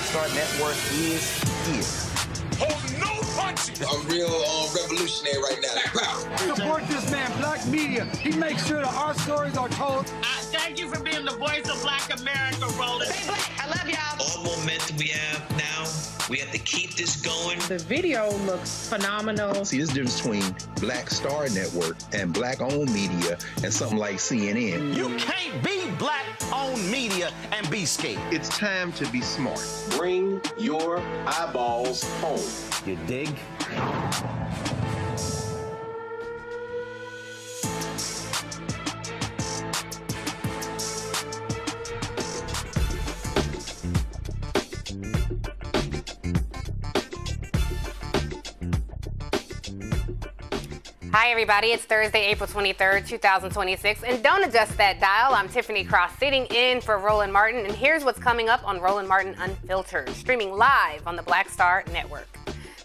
Star Network is here. Hold no punches! I'm real revolutionary right now. Support this man, Black Media. He makes sure that our stories are told. Thank you for being the voice of Black America, Roland. Stay black. I love y'all. All momentum we have now, we have to keep this going. The video looks phenomenal. See, there's a difference between Black Star Network and Black-owned media and something like CNN. You can't be Black-owned media and be scared. It's time to be smart. Bring your eyeballs home. You dig? Hi, everybody. It's Thursday, April 23rd, 2026. And don't adjust that dial. I'm Tiffany Cross, sitting in for Roland Martin. And here's what's coming up on Roland Martin Unfiltered, streaming live on the Black Star Network.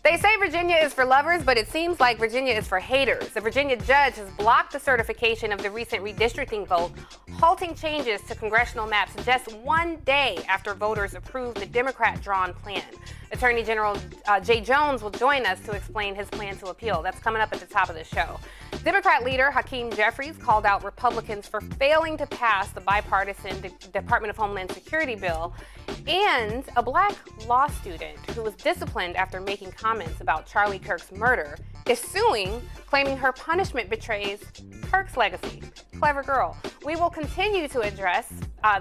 They say Virginia is for lovers, but it seems like Virginia is for haters. A Virginia judge has blocked the certification of the recent redistricting vote, halting changes to congressional maps just one day after voters approved the Democrat-drawn plan. Attorney General Jay Jones will join us to explain his plan to appeal. That's coming up at the top of the show. Democrat leader Hakeem Jeffries called out Republicans for failing to pass the bipartisan Department of Homeland Security bill, and a Black law student who was disciplined after making comments about Charlie Kirk's murder is suing, claiming her punishment betrays Kirk's legacy. Clever girl. We will continue to address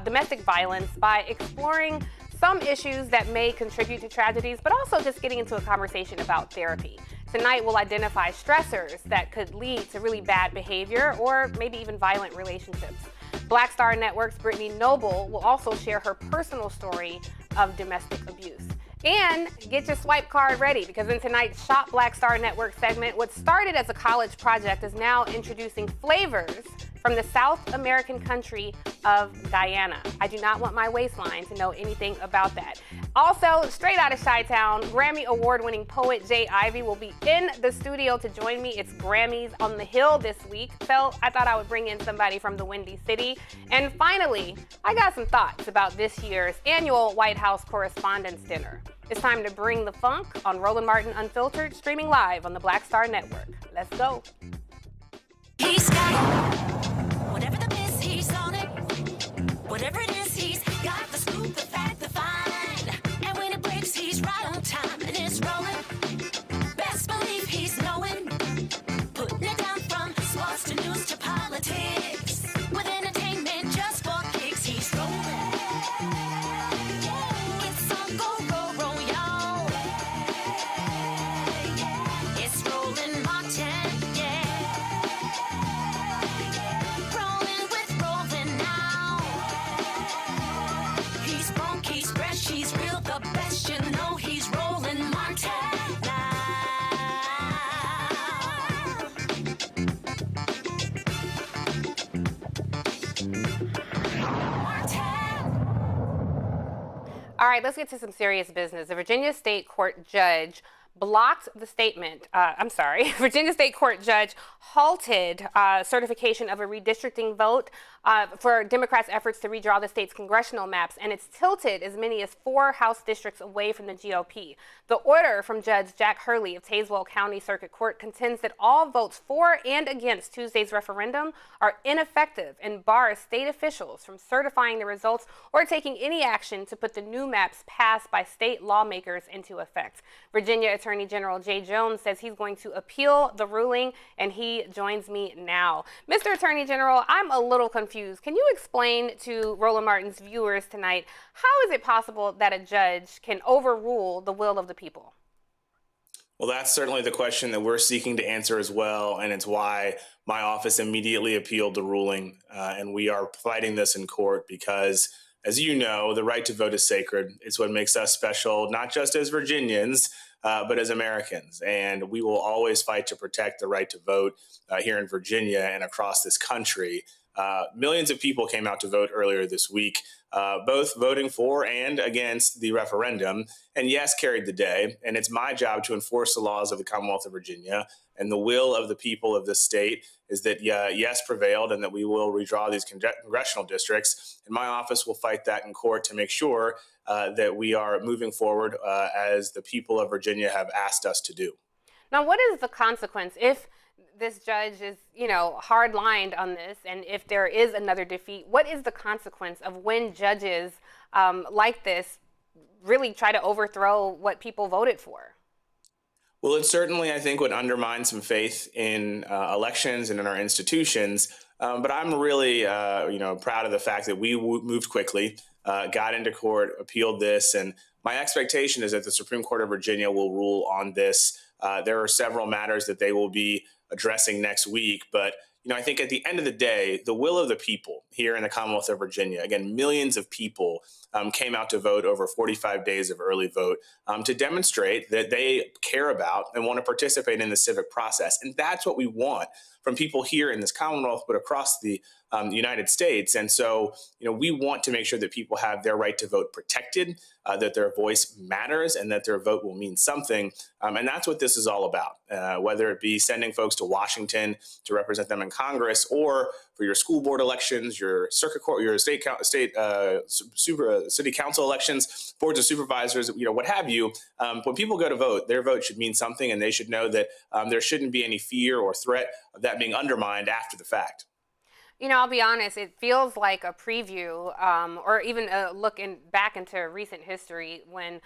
domestic violence by exploring some issues that may contribute to tragedies, but also just getting into a conversation about therapy. Tonight, we'll identify stressors that could lead to really bad behavior or maybe even violent relationships. Black Star Network's Brittany Noble will also share her personal story of domestic abuse. And get your swipe card ready, because in tonight's Shop Black Star Network segment, what started as a college project is now introducing flavors from the South American country of Guyana. I do not want my waistline to know anything about that. Also, straight out of Chi-Town, Grammy Award-winning poet Jay Ivey will be in the studio to join me. It's Grammys on the Hill this week, so I thought I would bring in somebody from the Windy City. And finally, I got some thoughts about this year's annual White House Correspondents' Dinner. It's time to bring the funk on Roland Martin Unfiltered, streaming live on the Black Star Network. Let's go. He's got whatever the miss, he's on it. Whatever it is, he's got the scoop, the fact, the find. And when it breaks, he's right on time and it's rolling. Best believe he's knowing. Putting it down from sports to news to politics. With entertainment just for kicks, he's rolling. It's on go, y'all. It's Roland Martin, yeah. Rolling with Roland now. He's funky, he's fresh, he's real, the best, you know he's Roland Martin now. All right, let's get to some serious business. A Virginia State Court judge blocked the statement, Virginia State Court judge halted certification of a redistricting vote for Democrats' efforts to redraw the state's congressional maps, and it's tilted as many as 4 House districts away from the GOP. The order from Judge Jack Hurley of Tazewell County Circuit Court contends that all votes for and against Tuesday's referendum are ineffective and bars state officials from certifying the results or taking any action to put the new maps passed by state lawmakers into effect. Virginia Attorney General Jay Jones says he's going to appeal the ruling, and he joins me now. Mr. Attorney General, I'm a little confused. Can you explain to Roland Martin's viewers tonight, how is it possible that a judge can overrule the will of the people? Well, that's certainly the question that we're seeking to answer as well, and it's why my office immediately appealed the ruling, and we are fighting this in court because, as you know, the right to vote is sacred. It's what makes us special, not just as Virginians, but as Americans. And we will always fight to protect the right to vote here in Virginia and across this country. millions of people came out to vote earlier this week, both voting for and against the referendum, and yes carried the day. And it's my job to enforce the laws of the Commonwealth of Virginia. And the will of the people of this state is that yes prevailed and that we will redraw these congressional districts. And my office will fight that in court to make sure that we are moving forward as the people of Virginia have asked us to do. Now, what is the consequence if this judge is, hard-lined on this, and if there is another defeat? What is the consequence of when judges like this really try to overthrow what people voted for? Well, it certainly, I think, would undermine some faith in elections and in our institutions. But I'm really, proud of the fact that we moved quickly, got into court, appealed this, and my expectation is that the Supreme Court of Virginia will rule on this. There are several matters that they will be addressing next week, but I think at the end of the day, the will of the people here in the Commonwealth of Virginia, again, millions of people came out to vote over 45 days of early vote to demonstrate that they care about and want to participate in the civic process. And that's what we want from people here in this Commonwealth, but across the United States. And so, we want to make sure that people have their right to vote protected, that their voice matters, and that their vote will mean something. And that's what this is all about, whether it be sending folks to Washington to represent them in Congress, or for your school board elections, your circuit court, your city council elections, boards of supervisors, what have you. When people go to vote, their vote should mean something, and they should know that there shouldn't be any fear or threat of that being undermined after the fact. I'll be honest, it feels like a preview or even a look back into recent history when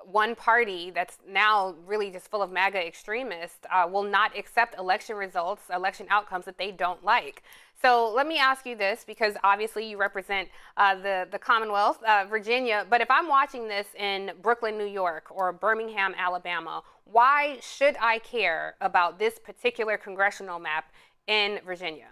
one party that's now really just full of MAGA extremists will not accept election results, election outcomes that they don't like. So let me ask you this, because obviously you represent the Commonwealth, Virginia, but if I'm watching this in Brooklyn, New York, or Birmingham, Alabama, why should I care about this particular congressional map in Virginia?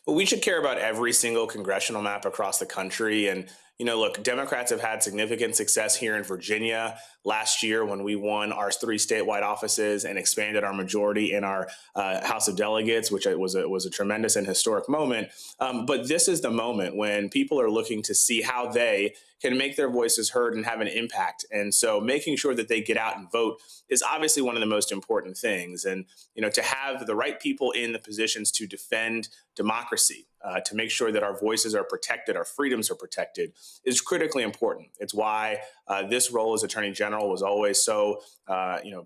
Well, we should care about every single congressional map across the country. And, look, Democrats have had significant success here in Virginia last year when we won our 3 statewide offices and expanded our majority in our House of Delegates, which was a tremendous and historic moment. But this is the moment when people are looking to see how they can make their voices heard and have an impact. And so making sure that they get out and vote is obviously one of the most important things. And, to have the right people in the positions to defend democracy, to make sure that our voices are protected, our freedoms are protected, is critically important. It's why this role as Attorney General was always so,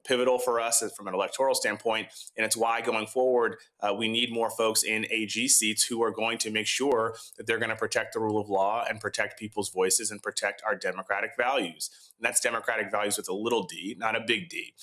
pivotal for us from an electoral standpoint. And it's why going forward, we need more folks in AG seats who are going to make sure that they're going to protect the rule of law and protect people's voices and protect our democratic values. And that's democratic values with a little d, not a big D.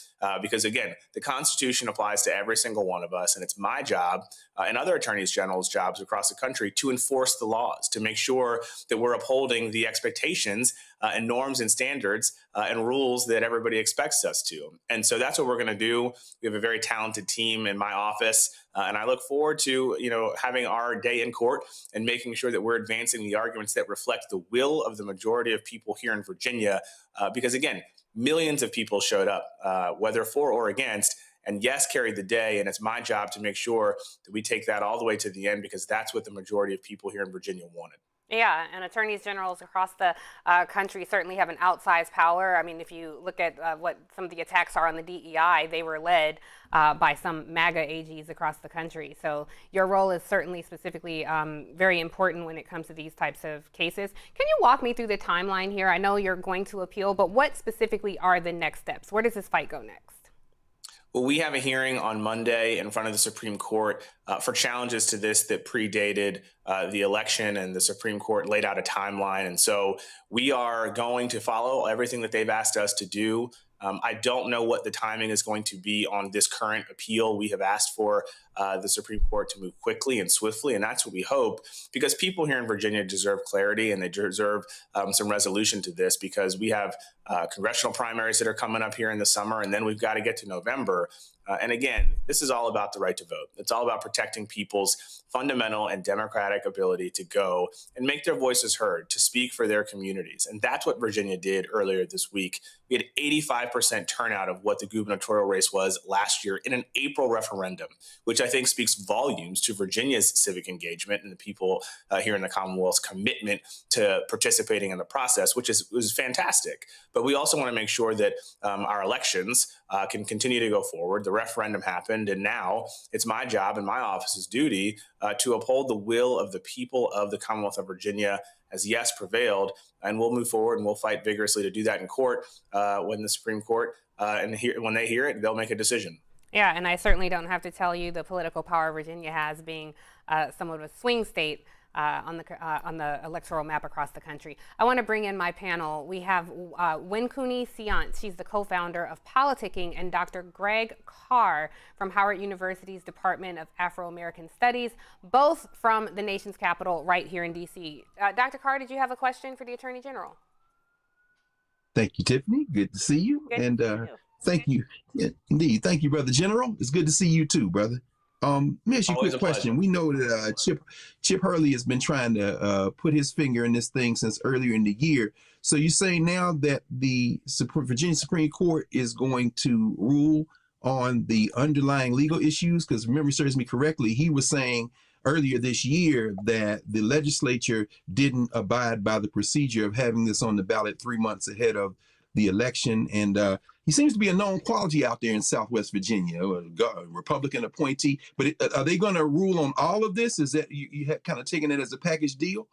Because again, the Constitution applies to every single one of us. And it's my job and other attorneys general's jobs across the country to enforce the laws, to make sure that we're upholding the expectations and norms and standards and rules that everybody expects us to. And so that's what we're going to do. We have a very talented team in my office. And I look forward to, having our day in court and making sure that we're advancing the arguments that reflect the will of the majority of people here in Virginia. Because again, millions of people showed up, whether for or against, and yes, carried the day. And it's my job to make sure that we take that all the way to the end, because that's what the majority of people here in Virginia wanted. Yeah, and attorneys generals across the country certainly have an outsized power. I mean, if you look at what some of the attacks are on the DEI, they were led by some MAGA AGs across the country. So your role is certainly specifically very important when it comes to these types of cases. Can you walk me through the timeline here? I know you're going to appeal, but what specifically are the next steps? Where does this fight go next? Well, we have a hearing on Monday in front of the Supreme Court for challenges to this that predated the election, and the Supreme Court laid out a timeline. And so we are going to follow everything that they've asked us to do. I don't know what the timing is going to be on this current appeal. We have asked for the Supreme Court to move quickly and swiftly, and that's what we hope, because people here in Virginia deserve clarity and they deserve some resolution to this, because we have congressional primaries that are coming up here in the summer, and then we've got to get to November. And again, this is all about the right to vote. It's all about protecting people's fundamental and democratic ability to go and make their voices heard, to speak for their communities. And that's what Virginia did earlier this week. We had 85% turnout of what the gubernatorial race was last year in an April referendum, which I think speaks volumes to Virginia's civic engagement and the people here in the Commonwealth's commitment to participating in the process, which was fantastic. But we also want to make sure that our elections can continue to go forward. The referendum happened, and now it's my job and my office's duty to uphold the will of the people of the Commonwealth of Virginia as yes prevailed, and we'll move forward and we'll fight vigorously to do that in court when the Supreme Court, when they hear it, they'll make a decision. Yeah, and I certainly don't have to tell you the political power Virginia has, being somewhat of a swing state on the electoral map across the country. I want to bring in my panel. We have Winkuni Siant. She's the co-founder of Politicking, and Dr. Greg Carr from Howard University's Department of Afro-American Studies, both from the nation's capital right here in D.C. Dr. Carr, did you have a question for the Attorney General? Thank you, Tiffany. Good to see you. Good to see you. Thank you. Yeah, indeed. Thank you, Brother General. It's good to see you too, brother. Let me ask you a quick question. We know that Chip Hurley has been trying to put his finger in this thing since earlier in the year. So you say now that the Virginia Supreme Court is going to rule on the underlying legal issues? Because memory serves me correctly, he was saying earlier this year that the legislature didn't abide by the procedure of having this on the ballot 3 months ahead of the election. And he seems to be a known quality out there in Southwest Virginia, a Republican appointee. But are they going to rule on all of this? Is that you have kind of taken it as a package deal?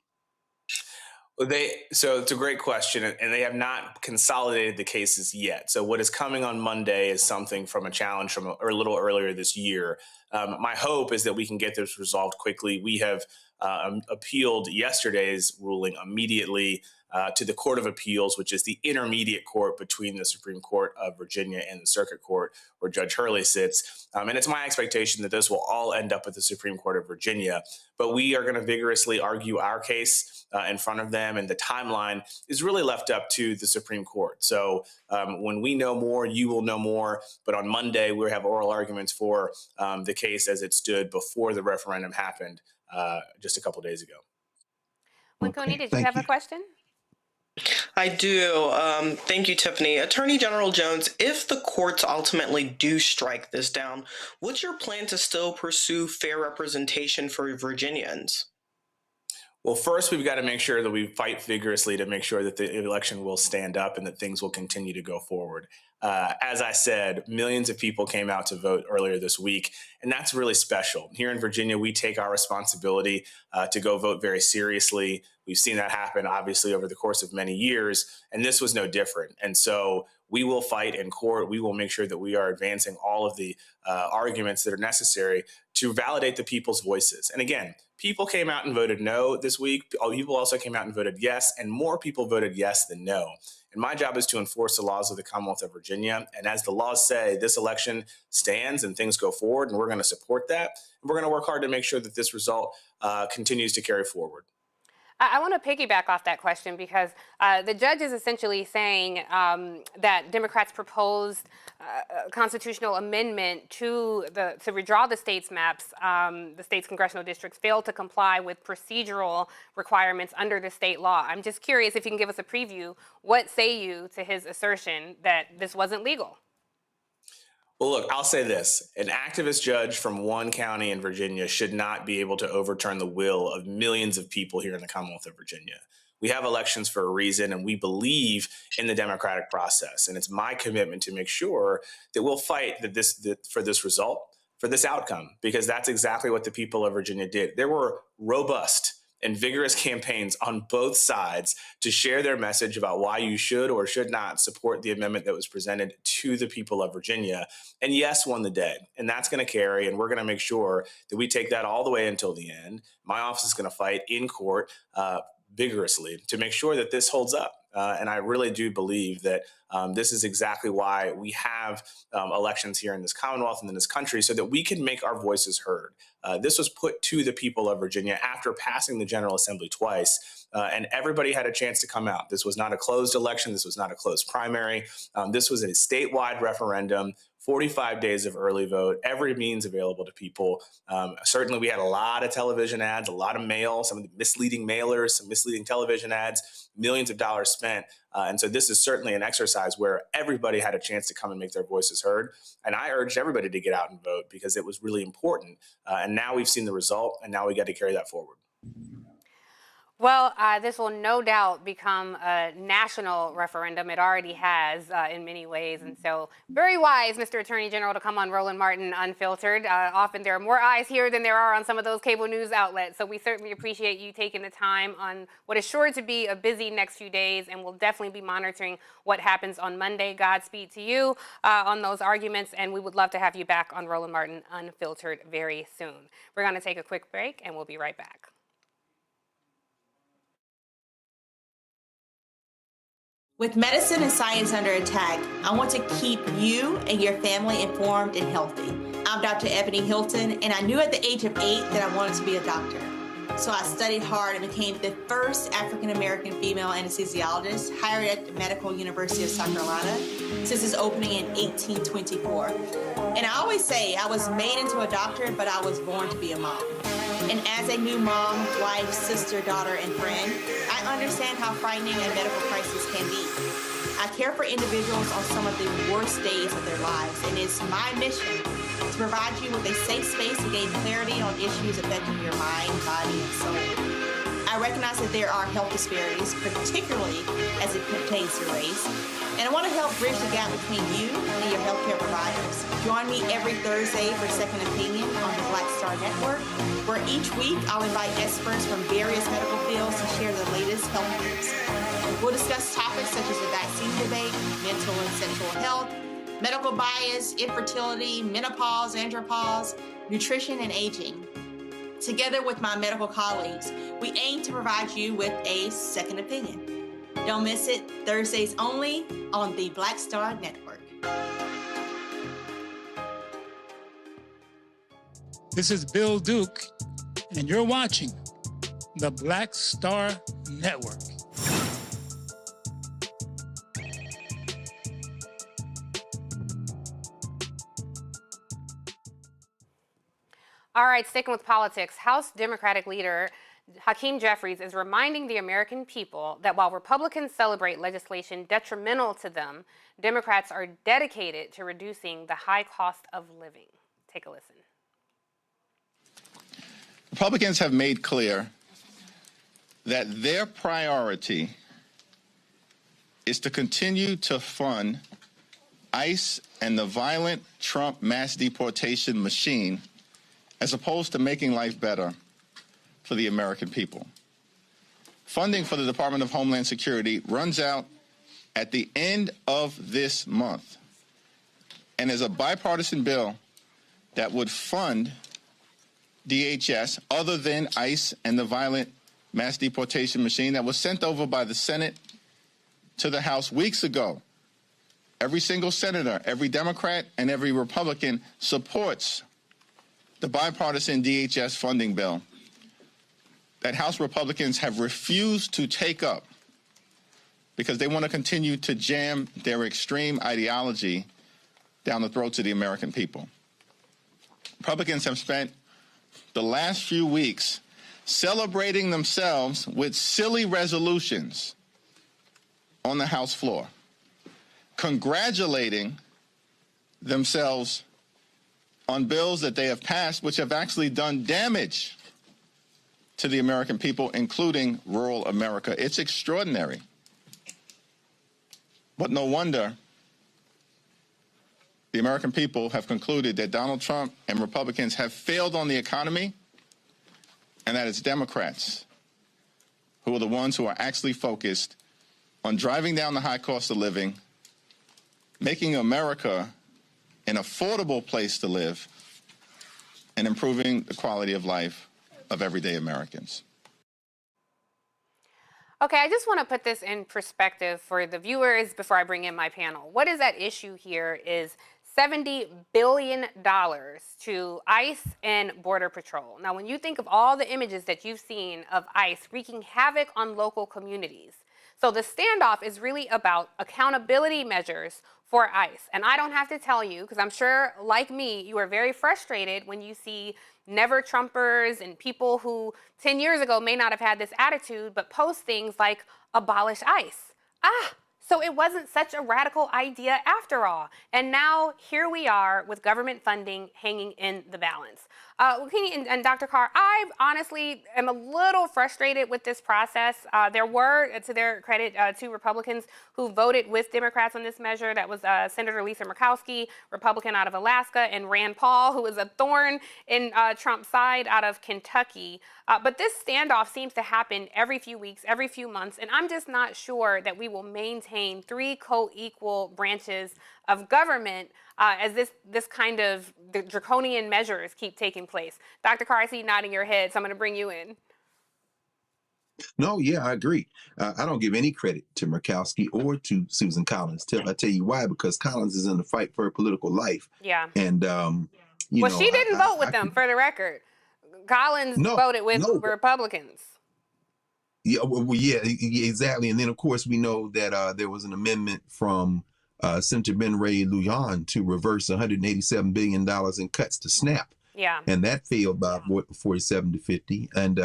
So it's a great question, and they have not consolidated the cases yet. So what is coming on Monday is something from a challenge from a little earlier this year. My hope is that we can get this resolved quickly. We have appealed yesterday's ruling immediately to the Court of Appeals, which is the intermediate court between the Supreme Court of Virginia and the Circuit Court, where Judge Hurley sits. And it's my expectation that this will all end up at the Supreme Court of Virginia. But we are going to vigorously argue our case in front of them, and the timeline is really left up to the Supreme Court. So when we know more, you will know more. But on Monday, we'll have oral arguments for the case as it stood before the referendum happened just a couple of days ago. Winkuni, did you have a question? I do. Thank you, Tiffany. Attorney General Jones, if the courts ultimately do strike this down, what's your plan to still pursue fair representation for Virginians? Well, first, we've got to make sure that we fight vigorously to make sure that the election will stand up and that things will continue to go forward. As I said, millions of people came out to vote earlier this week, and that's really special. Here in Virginia, we take our responsibility to go vote very seriously. We've seen that happen, obviously, over the course of many years, and this was no different. And so we will fight in court. We will make sure that we are advancing all of the arguments that are necessary to validate the people's voices. And again, people came out and voted no this week. People also came out and voted yes, and more people voted yes than no. And my job is to enforce the laws of the Commonwealth of Virginia. And as the laws say, this election stands and things go forward, and we're going to support that. And we're going to work hard to make sure that this result continues to carry forward. I want to piggyback off that question because the judge is essentially saying that Democrats proposed a constitutional amendment to redraw the state's maps. The state's congressional districts failed to comply with procedural requirements under the state law. I'm just curious if you can give us a preview. What say you to his assertion that this wasn't legal? Well, look, I'll say this. An activist judge from one county in Virginia should not be able to overturn the will of millions of people here in the Commonwealth of Virginia. We have elections for a reason, and we believe in the democratic process. And it's my commitment to make sure that we'll fight for this result, for this outcome, because that's exactly what the people of Virginia did. There were robust and vigorous campaigns on both sides to share their message about why you should or should not support the amendment that was presented to the people of Virginia. And yes won the day. And that's going to carry, and we're going to make sure that we take that all the way until the end. My office is going to fight in court vigorously to make sure that this holds up. And I really do believe that this is exactly why we have elections here in this Commonwealth and in this country, so that we can make our voices heard. This was put to the people of Virginia after passing the General Assembly twice, and everybody had a chance to come out. This was not a closed election. This was not a closed primary. This was a statewide referendum 45 days of early vote, every means available to people. Certainly, we had a lot of television ads, a lot of mail, some of the misleading mailers, some misleading television ads, millions of dollars spent. And so this is certainly an exercise where everybody had a chance to come and make their voices heard. And I urged everybody to get out and vote because it was really important. And now we've seen the result, and now we got to carry that forward. Well, this will no doubt become a national referendum. It already has in many ways. And so very wise, Mr. Attorney General, to come on Roland Martin Unfiltered. Often there are more eyes here than there are on some of those cable news outlets. So we certainly appreciate you taking the time on what is sure to be a busy next few days. And we'll definitely be monitoring what happens on Monday. Godspeed to you on those arguments. And we would love to have you back on Roland Martin Unfiltered very soon. We're going to take a quick break and we'll be right back. With medicine and science under attack, I want to keep you and your family informed and healthy. I'm Dr. Ebony Hilton, and I knew at the age of 8 that I wanted to be a doctor. So I studied hard and became the first African-American female anesthesiologist hired at the Medical University of South Carolina since its opening in 1824. And I always say I was made into a doctor, but I was born to be a mom. And as a new mom, wife, sister, daughter, and friend, I understand how frightening a medical crisis can be. I care for individuals on some of the worst days of their lives, and it's my mission to provide you with a safe space to gain clarity on issues affecting your mind, body, and soul. I recognize that there are health disparities, particularly as it pertains to race, and I want to help bridge the gap between you and your healthcare providers. Join me every Thursday for Second Opinion on the Black Star Network, where each week I'll invite experts from various medical fields to share the latest health news. We'll discuss topics such as the vaccine debate, mental and sexual health, medical bias, infertility, menopause, andropause, nutrition, and aging. Together with my medical colleagues, we aim to provide you with a second opinion. Don't miss it, Thursdays only on the Black Star Network. This is Bill Duke, and you're watching the Black Star Network. All right, sticking with politics, House Democratic Leader Hakeem Jeffries is reminding the American people that while Republicans celebrate legislation detrimental to them, Democrats are dedicated to reducing the high cost of living. Take a listen. Republicans have made clear that their priority is to continue to fund ICE and the violent Trump mass deportation machine, as opposed to making life better for the American people. Funding for the Department of Homeland Security runs out at the end of this month, and is a bipartisan bill that would fund DHS other than ICE and the violent mass deportation machine that was sent over by the Senate to the House weeks ago. Every single senator, every Democrat, and every Republican supports the bipartisan DHS funding bill that House Republicans have refused to take up because they want to continue to jam their extreme ideology down the throats of the American people. Republicans have spent the last few weeks celebrating themselves with silly resolutions on the House floor, congratulating themselves on bills that they have passed, which have actually done damage to the American people, including rural America. It's extraordinary. But no wonder the American people have concluded that Donald Trump and Republicans have failed on the economy, and that it's Democrats who are the ones who are actually focused on driving down the high cost of living, making America an affordable place to live, and improving the quality of life of everyday Americans. Okay, I just want to put this in perspective for the viewers before I bring in my panel. What is at issue here is $70 billion to ICE and Border Patrol. Now, when you think of all the images that you've seen of ICE wreaking havoc on local communities, so the standoff is really about accountability measures for ICE. And I don't have to tell you, because I'm sure, like me, you are very frustrated when you see never Trumpers and people who 10 years ago may not have had this attitude, but post things like abolish ICE. So it wasn't such a radical idea after all. And now here we are with government funding hanging in the balance. And Dr. Carr, I honestly am a little frustrated with this process. There were, to their credit, 2 Republicans who voted with Democrats on this measure. That was Senator Lisa Murkowski, Republican out of Alaska, and Rand Paul, who is a thorn in Trump's side out of Kentucky. But this standoff seems to happen every few weeks, every few months, and I'm just not sure that we will maintain 3 co-equal branches of government as this kind of the draconian measures keep taking place. Dr. Carr, I see you nodding your head, so I'm going to bring you in. No, yeah, I agree. I don't give any credit to Murkowski or to Susan Collins. I tell you why, because Collins is in the fight for her political life. Yeah. And, well, she didn't vote with them, for the record. Collins voted with Republicans. Yeah, well, yeah, exactly. And then, of course, we know that there was an amendment from Senator Ben Ray Lujan to reverse $187 billion in cuts to SNAP. Yeah. And that failed by 47 to 50. And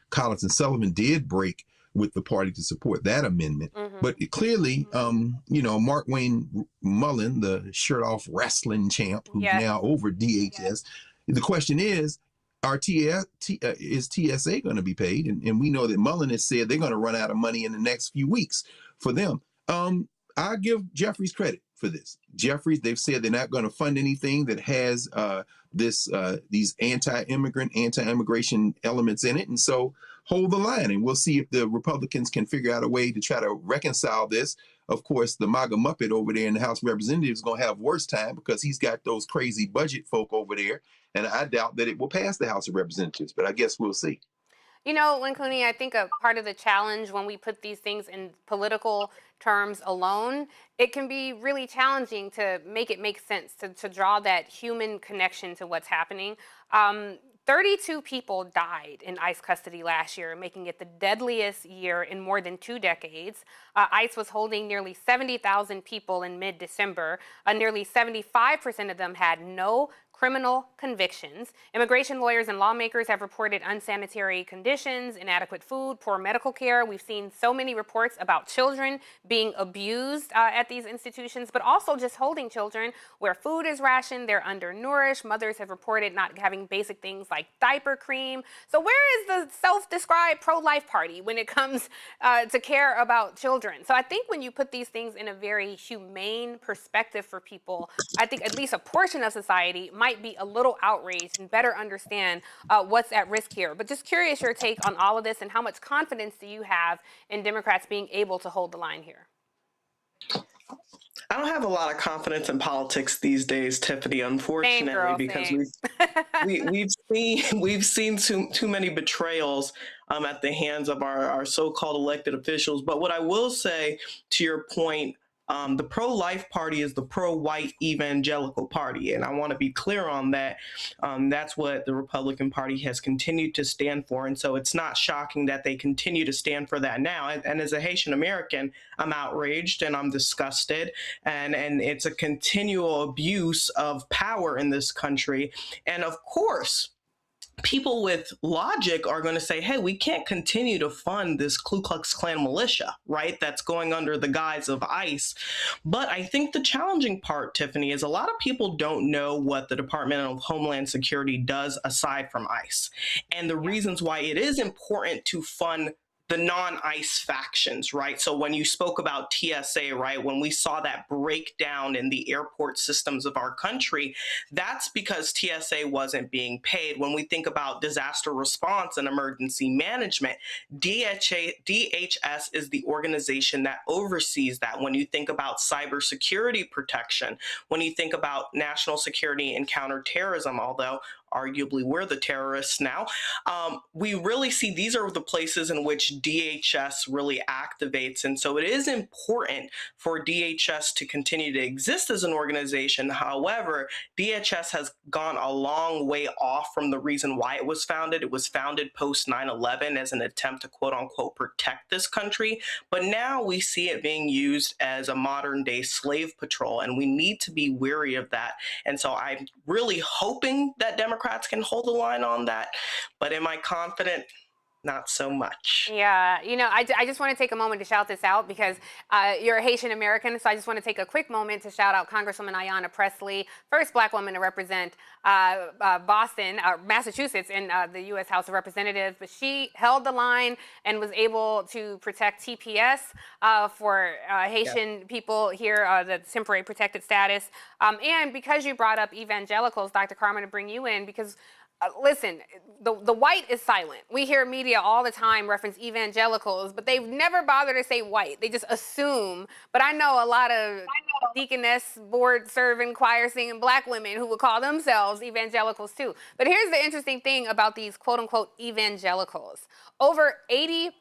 Collins and Sullivan did break with the party to support that amendment. But clearly, Mark Wayne Mullen, the shirt-off wrestling champ, who's now over DHS, the question is TSA going to be paid? And we know that Mullen has said they're going to run out of money in the next few weeks for them. I give Jeffries credit for this. Jeffries, they've said they're not going to fund anything that has these anti-immigrant, anti-immigration elements in it. And so hold the line, and we'll see if the Republicans can figure out a way to try to reconcile this. Of course, the MAGA Muppet over there in the House of Representatives is going to have worse time because he's got those crazy budget folk over there. And I doubt that it will pass the House of Representatives, but I guess we'll see. You know, Cooney, I think a part of the challenge when we put these things in political terms alone, it can be really challenging to make it make sense, to draw that human connection to what's happening. 32 people died in ICE custody last year, making it the deadliest year in more than 2 decades. ICE was holding nearly 70,000 people in mid-December. Nearly 75% of them had no criminal convictions. Immigration lawyers and lawmakers have reported unsanitary conditions, inadequate food, poor medical care. We've seen so many reports about children being abused at these institutions, but also just holding children where food is rationed, they're undernourished. Mothers have reported not having basic things like diaper cream. So where is the self-described pro-life party when it comes to care about children? So I think when you put these things in a very humane perspective for people, I think at least a portion of society might be a little outraged and better understand what's at risk here. But just curious your take on all of this, and how much confidence do you have in Democrats being able to hold the line here? I don't have a lot of confidence in politics these days, Tiffany, unfortunately, because we've seen too many betrayals at the hands of our so-called elected officials. But what I will say, to your point, the pro-life party is the pro-white evangelical party, and I want to be clear on that. That's what the Republican Party has continued to stand for, and so it's not shocking that they continue to stand for that now. And as a Haitian American, I'm outraged and I'm disgusted, and it's a continual abuse of power in this country. And of course, people with logic are going to say, hey, we can't continue to fund this Ku Klux Klan militia, right? That's going under the guise of ICE. But I think the challenging part, Tiffany, is a lot of people don't know what the Department of Homeland Security does aside from ICE, and the reasons why it is important to fund the non-ICE factions, right? So when you spoke about TSA, right, when we saw that breakdown in the airport systems of our country, that's because TSA wasn't being paid. When we think about disaster response and emergency management, DHS is the organization that oversees that. When you think about cybersecurity protection, when you think about national security and counterterrorism, although arguably we're the terrorists now. We really see these are the places in which DHS really activates. And so it is important for DHS to continue to exist as an organization. However, DHS has gone a long way off from the reason why it was founded. It was founded post 9/11 as an attempt to quote unquote protect this country. But now we see it being used as a modern day slave patrol, and we need to be wary of that. And so I'm really hoping that Democrats can hold the line on that. But am I confident? Not so much. Yeah, you know, I just want to take a moment to shout this out because you're a Haitian American, so I just want to take a quick moment to shout out Congresswoman Ayanna Pressley, first Black woman to represent Boston, Massachusetts in the U.S. House of Representatives, but she held the line and was able to protect TPS for Haitian people here, the temporary protected status. And because you brought up evangelicals, Dr. Carmen, to bring you in, because listen, the white is silent. We hear media all the time reference evangelicals, but they've never bothered to say white. They just assume. But I know a lot of deaconess, board serving, choir singing Black women who would call themselves evangelicals too. But here's the interesting thing about these quote unquote evangelicals. Over 80%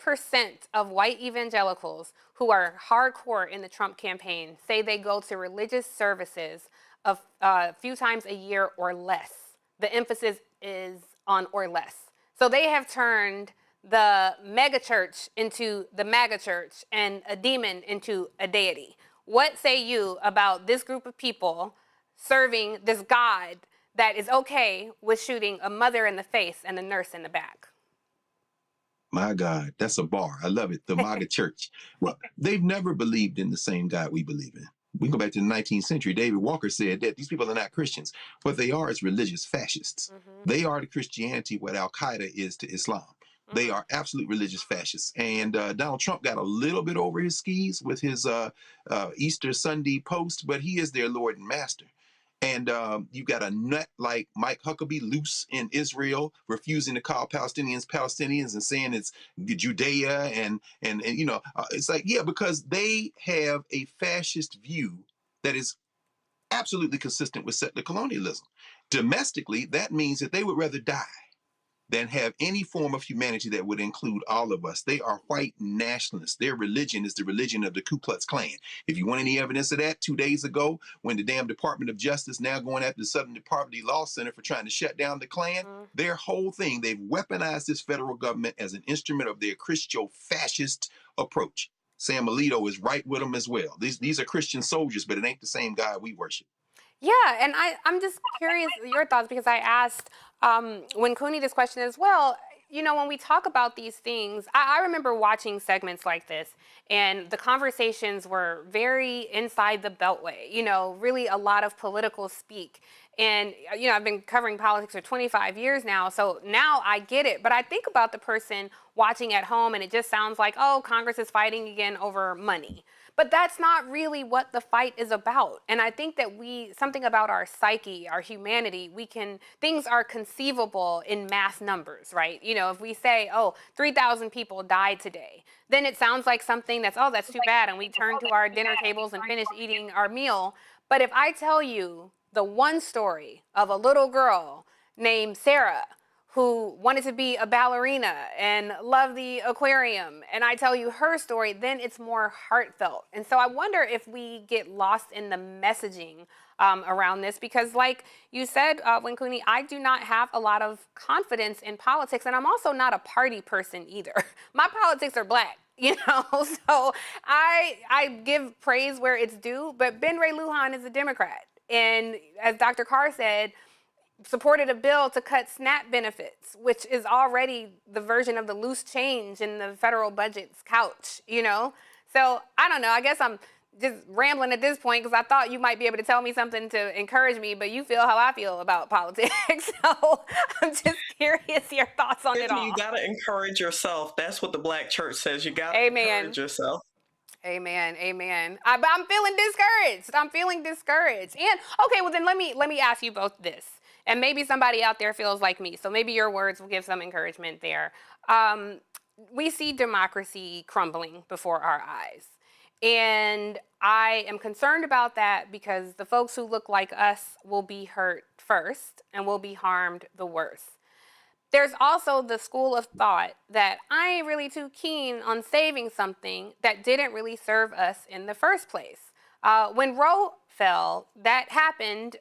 of white evangelicals who are hardcore in the Trump campaign say they go to religious services a few times a year or less. The emphasis is on or less. So they have turned the mega church into the MAGA church and a demon into a deity. What say you about this group of people serving this God that is okay with shooting a mother in the face and a nurse in the back? My God, that's a bar. I love it. The MAGA church. Well, they've never believed in the same God we believe in. We can go back to the 19th century. David Walker said that these people are not Christians. What they are is religious fascists. They are to Christianity what Al-Qaeda is to Islam. They are absolute religious fascists. And Donald Trump got a little bit over his skis with his Easter Sunday post, but he is their Lord and Master. And you got a nut like Mike Huckabee loose in Israel, refusing to call Palestinians Palestinians and saying it's Judea and you know, it's like, yeah, because they have a fascist view that is absolutely consistent with settler colonialism. Domestically, that means that they would rather die than have any form of humanity that would include all of us. They are white nationalists. Their religion is the religion of the Ku Klux Klan. If you want any evidence of that, 2 days ago, when the damn Department of Justice now going after the Southern Poverty Law Center for trying to shut down the Klan, their whole thing, they've weaponized this federal government as an instrument of their Christo-fascist approach. Sam Alito is right with them as well. These are Christian soldiers, but it ain't the same God we worship. Yeah, and I'm just curious your thoughts because I asked when Cooney this question as well. You know, when we talk about these things, I remember watching segments like this, and the conversations were very inside the beltway. You know, really a lot of political speak. And, you know, I've been covering politics for 25 years now, so now I get it. But I think about the person watching at home, and it just sounds like, oh, Congress is fighting again over money. But that's not really what the fight is about. And I think that something about our psyche, our humanity, things are conceivable in mass numbers, right? You know, if we say, oh, 3,000 people died today, then it sounds like something that's too bad. And we turn to our dinner tables and finish eating our meal. But if I tell you the one story of a little girl named Sarah who wanted to be a ballerina and loved the aquarium, and I tell you her story, then it's more heartfelt. And so I wonder if we get lost in the messaging around this, because like you said, Cooney, I do not have a lot of confidence in politics, and I'm also not a party person either. My politics are Black. You know, so I give praise where it's due, but Ben Ray Lujan is a Democrat. And as Dr. Carr said, supported a bill to cut SNAP benefits, which is already the version of the loose change in the federal budget's couch, you know? So I don't know, I guess I'm just rambling at this point because I thought you might be able to tell me something to encourage me, but you feel how I feel about politics. So I'm just curious your thoughts on it all. You gotta encourage yourself. That's what the Black church says. You gotta encourage yourself. Amen, amen. But I'm feeling discouraged. And okay, well then let me ask you both this. And maybe somebody out there feels like me, so maybe your words will give some encouragement there. We see democracy crumbling before our eyes. And I am concerned about that because the folks who look like us will be hurt first and will be harmed the worst. There's also the school of thought that I ain't really too keen on saving something that didn't really serve us in the first place. When Roe fell, that happened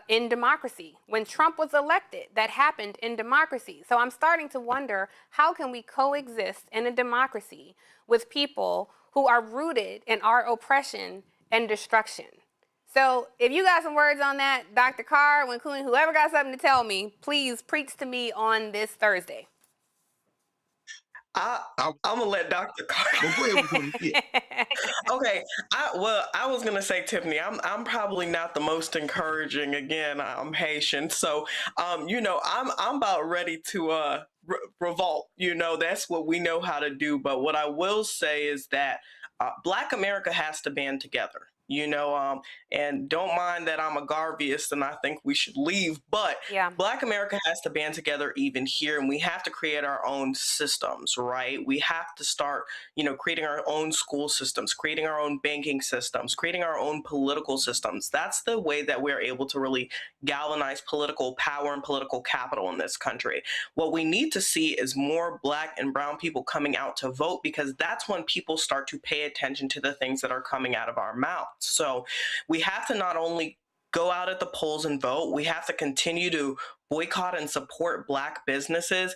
in democracy. When Trump was elected, that happened in democracy. So I'm starting to wonder, how can we coexist in a democracy with people who are rooted in our oppression and destruction? So if you got some words on that, Dr. Carr, Winkuni, whoever got something to tell me, please preach to me on this Thursday. I'm gonna let Dr. Carr. Okay. I was gonna say, Tiffany, I'm probably not the most encouraging. Again, I'm Haitian, so I'm about ready to revolt. That's what we know how to do. But what I will say is that Black America has to band together. And don't mind that I'm a Garveyist and I think we should leave, but Black America has to band together even here, and we have to create our own systems, right? We have to start, creating our own school systems, creating our own banking systems, creating our own political systems. That's the way that we're able to really galvanize political power and political capital in this country. What we need to see is more Black and brown people coming out to vote, because that's when people start to pay attention to the things that are coming out of our mouths. So we have to not only go out at the polls and vote, we have to continue to boycott and support Black businesses.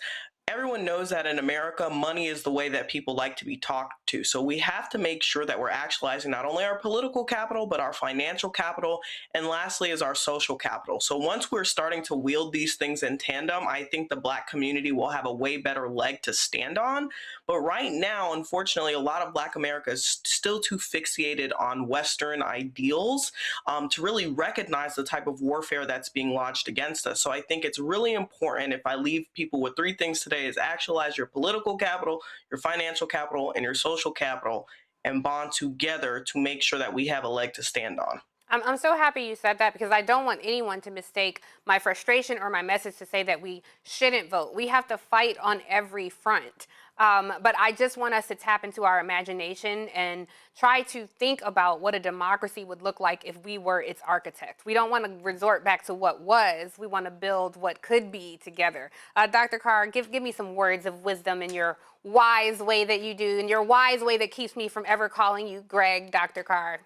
Everyone knows that in America, money is the way that people like to be talked to. So we have to make sure that we're actualizing not only our political capital, but our financial capital. And lastly is our social capital. So once we're starting to wield these things in tandem, I think the Black community will have a way better leg to stand on. But right now, unfortunately, a lot of Black America is still too fixated on Western ideals to really recognize the type of warfare that's being launched against us. So I think it's really important, if I leave people with three things today, is actualize your political capital, your financial capital, and your social capital, and bond together to make sure that we have a leg to stand on. I'm so happy you said that, because I don't want anyone to mistake my frustration or my message to say that we shouldn't vote. We have to fight on every front. But I just want us to tap into our imagination and try to think about what a democracy would look like if we were its architect. We don't want to resort back to what was. We want to build what could be together. Dr. Carr, give me some words of wisdom in your wise way that you do, in your wise way that keeps me from ever calling you Greg, Dr. Carr.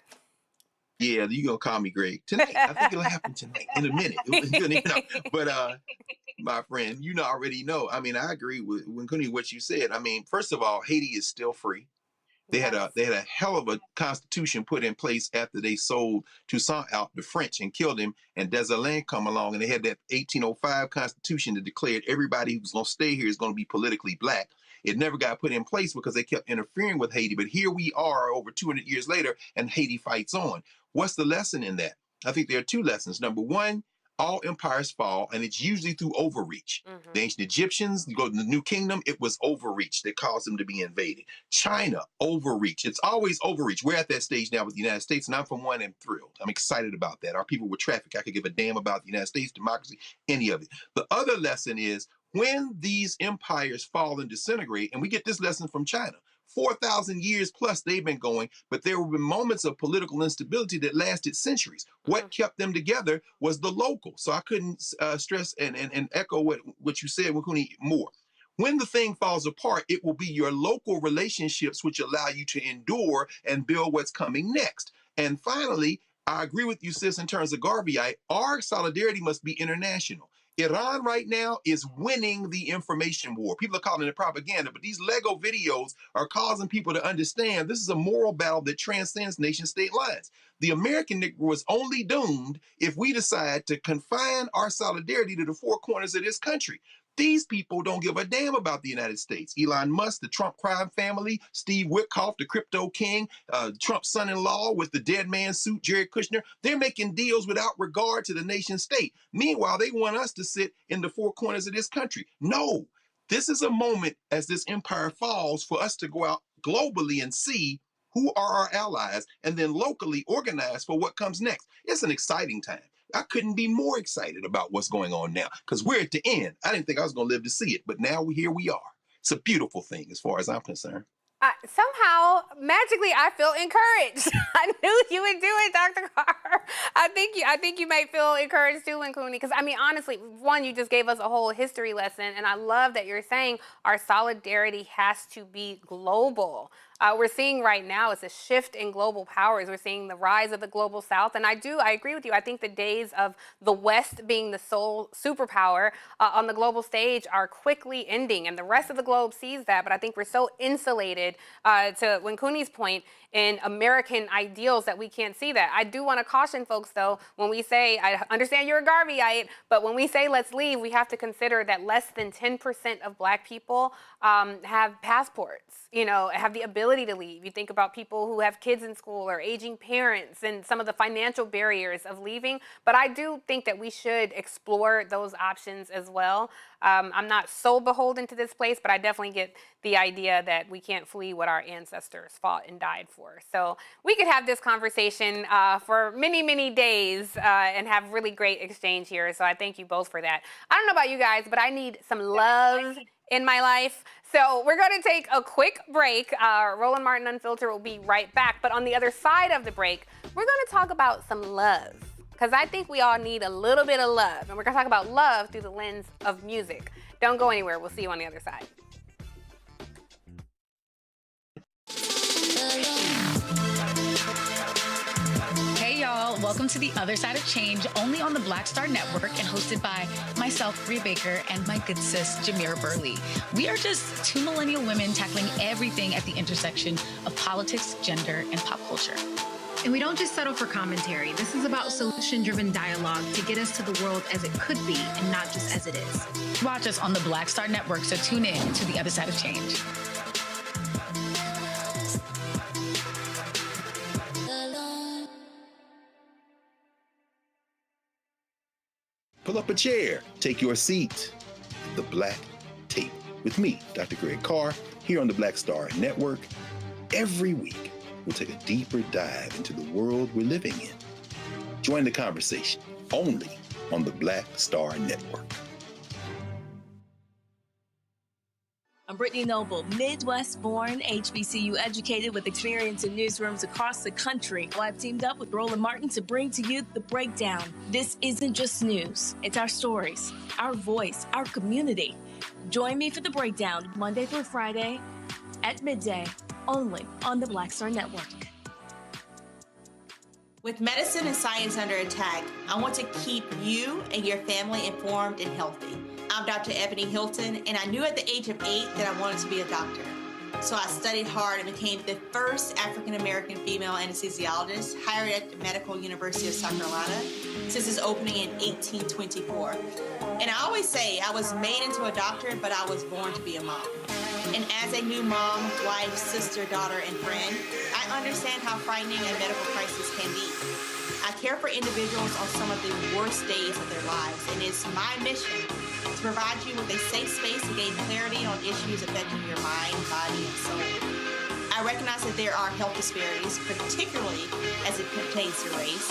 Yeah, you're going to call me Greg tonight. I think it'll happen tonight in a minute. But my friend, already know. I mean, I agree with Winkuni, what you said. I mean, first of all, Haiti is still free. They had a hell of a constitution put in place after they sold Toussaint out the French and killed him, and Dessalines come along, and they had that 1805 constitution that declared everybody who's going to stay here is going to be politically Black. It never got put in place because they kept interfering with Haiti. But here we are over 200 years later, and Haiti fights on. What's the lesson in that? I think there are two lessons. Number one, all empires fall, and it's usually through overreach. Mm-hmm. The ancient Egyptians, you go to the New Kingdom, it was overreach that caused them to be invaded. China, overreach. It's always overreach. We're at that stage now with the United States, and I'm, for one, am thrilled. I'm excited about that. Our people were trafficked. I could give a damn about the United States, democracy, any of it. The other lesson is, when these empires fall and disintegrate, and we get this lesson from China, 4,000 years plus they've been going, but there have been moments of political instability that lasted centuries. What kept them together was the local. So I couldn't stress and echo what you said, Winkuni, more. When the thing falls apart, it will be your local relationships which allow you to endure and build what's coming next. And finally, I agree with you, sis, in terms of Garveyite, our solidarity must be international. Iran right now is winning the information war. People are calling it propaganda, but these Lego videos are causing people to understand this is a moral battle that transcends nation-state lines. The American Negro is only doomed if we decide to confine our solidarity to the four corners of this country. These people don't give a damn about the United States. Elon Musk, the Trump crime family, Steve Witkoff, the crypto king, Trump's son-in-law with the dead man suit, Jared Kushner, they're making deals without regard to the nation state. Meanwhile, they want us to sit in the four corners of this country. No, this is a moment as this empire falls for us to go out globally and see who are our allies and then locally organize for what comes next. It's an exciting time. I couldn't be more excited about what's going on now because we're at the end. I didn't think I was going to live to see it, but now here we are. It's a beautiful thing as far as I'm concerned. Somehow, magically, I feel encouraged. I knew you would do it, Dr. Carr. I think you might feel encouraged too, Cooney. Because I mean, honestly, one, you just gave us a whole history lesson, and I love that you're saying our solidarity has to be global. We're seeing right now it's a shift in global powers. We're seeing the rise of the global South, and I agree with you. I think the days of the West being the sole superpower on the global stage are quickly ending, and the rest of the globe sees that. But I think we're so insulated, to Cooney's point, in American ideals that we can't see that. I do want to caution folks, though, when we say, I understand you're a Garveyite, but when we say let's leave, we have to consider that less than 10% of Black people have passports, have the ability to leave. You think about people who have kids in school or aging parents and some of the financial barriers of leaving. But I do think that we should explore those options as well. I'm not so beholden to this place, but I definitely get the idea that we can't flee what our ancestors fought and died for. So we could have this conversation for many, many days and have really great exchange here. So I thank you both for that. I don't know about you guys, but I need some love in my life. So we're going to take a quick break. Roland Martin Unfiltered will be right back. But on the other side of the break, we're going to talk about some love. Because I think we all need a little bit of love. And we're going to talk about love through the lens of music. Don't go anywhere. We'll see you on the other side. Hey y'all, welcome to The Other Side of Change, only on the Black Star Network and hosted by myself, Bria Baker, and my good sis, Jamira Burley. We are just two millennial women tackling everything at the intersection of politics, gender, and pop culture. And we don't just settle for commentary. This is about solution-driven dialogue to get us to the world as it could be and not just as it is. Watch us on the Black Star Network, so tune in to The Other Side of Change. Pull up a chair, take your seat. The Black Tape with me, Dr. Greg Carr, here on the Black Star Network. Every week, we'll take a deeper dive into the world we're living in. Join the conversation only on the Black Star Network. I'm Brittany Noble, Midwest-born, HBCU educated with experience in newsrooms across the country. Well, I've teamed up with Roland Martin to bring to you The Breakdown. This isn't just news. It's our stories, our voice, our community. Join me for The Breakdown, Monday through Friday at midday, only on the Black Star Network. With medicine and science under attack, I want to keep you and your family informed and healthy. I'm Dr. Ebony Hilton, and I knew at the age of 8 that I wanted to be a doctor. So I studied hard and became the first African-American female anesthesiologist hired at the Medical University of South Carolina since its opening in 1824. And I always say I was made into a doctor, but I was born to be a mom. And as a new mom, wife, sister, daughter, and friend, I understand how frightening a medical crisis can be. I care for individuals on some of the worst days of their lives, and it's my mission to provide you with a safe space to gain clarity on issues affecting your mind, body, and soul. I recognize that there are health disparities, particularly as it pertains to race,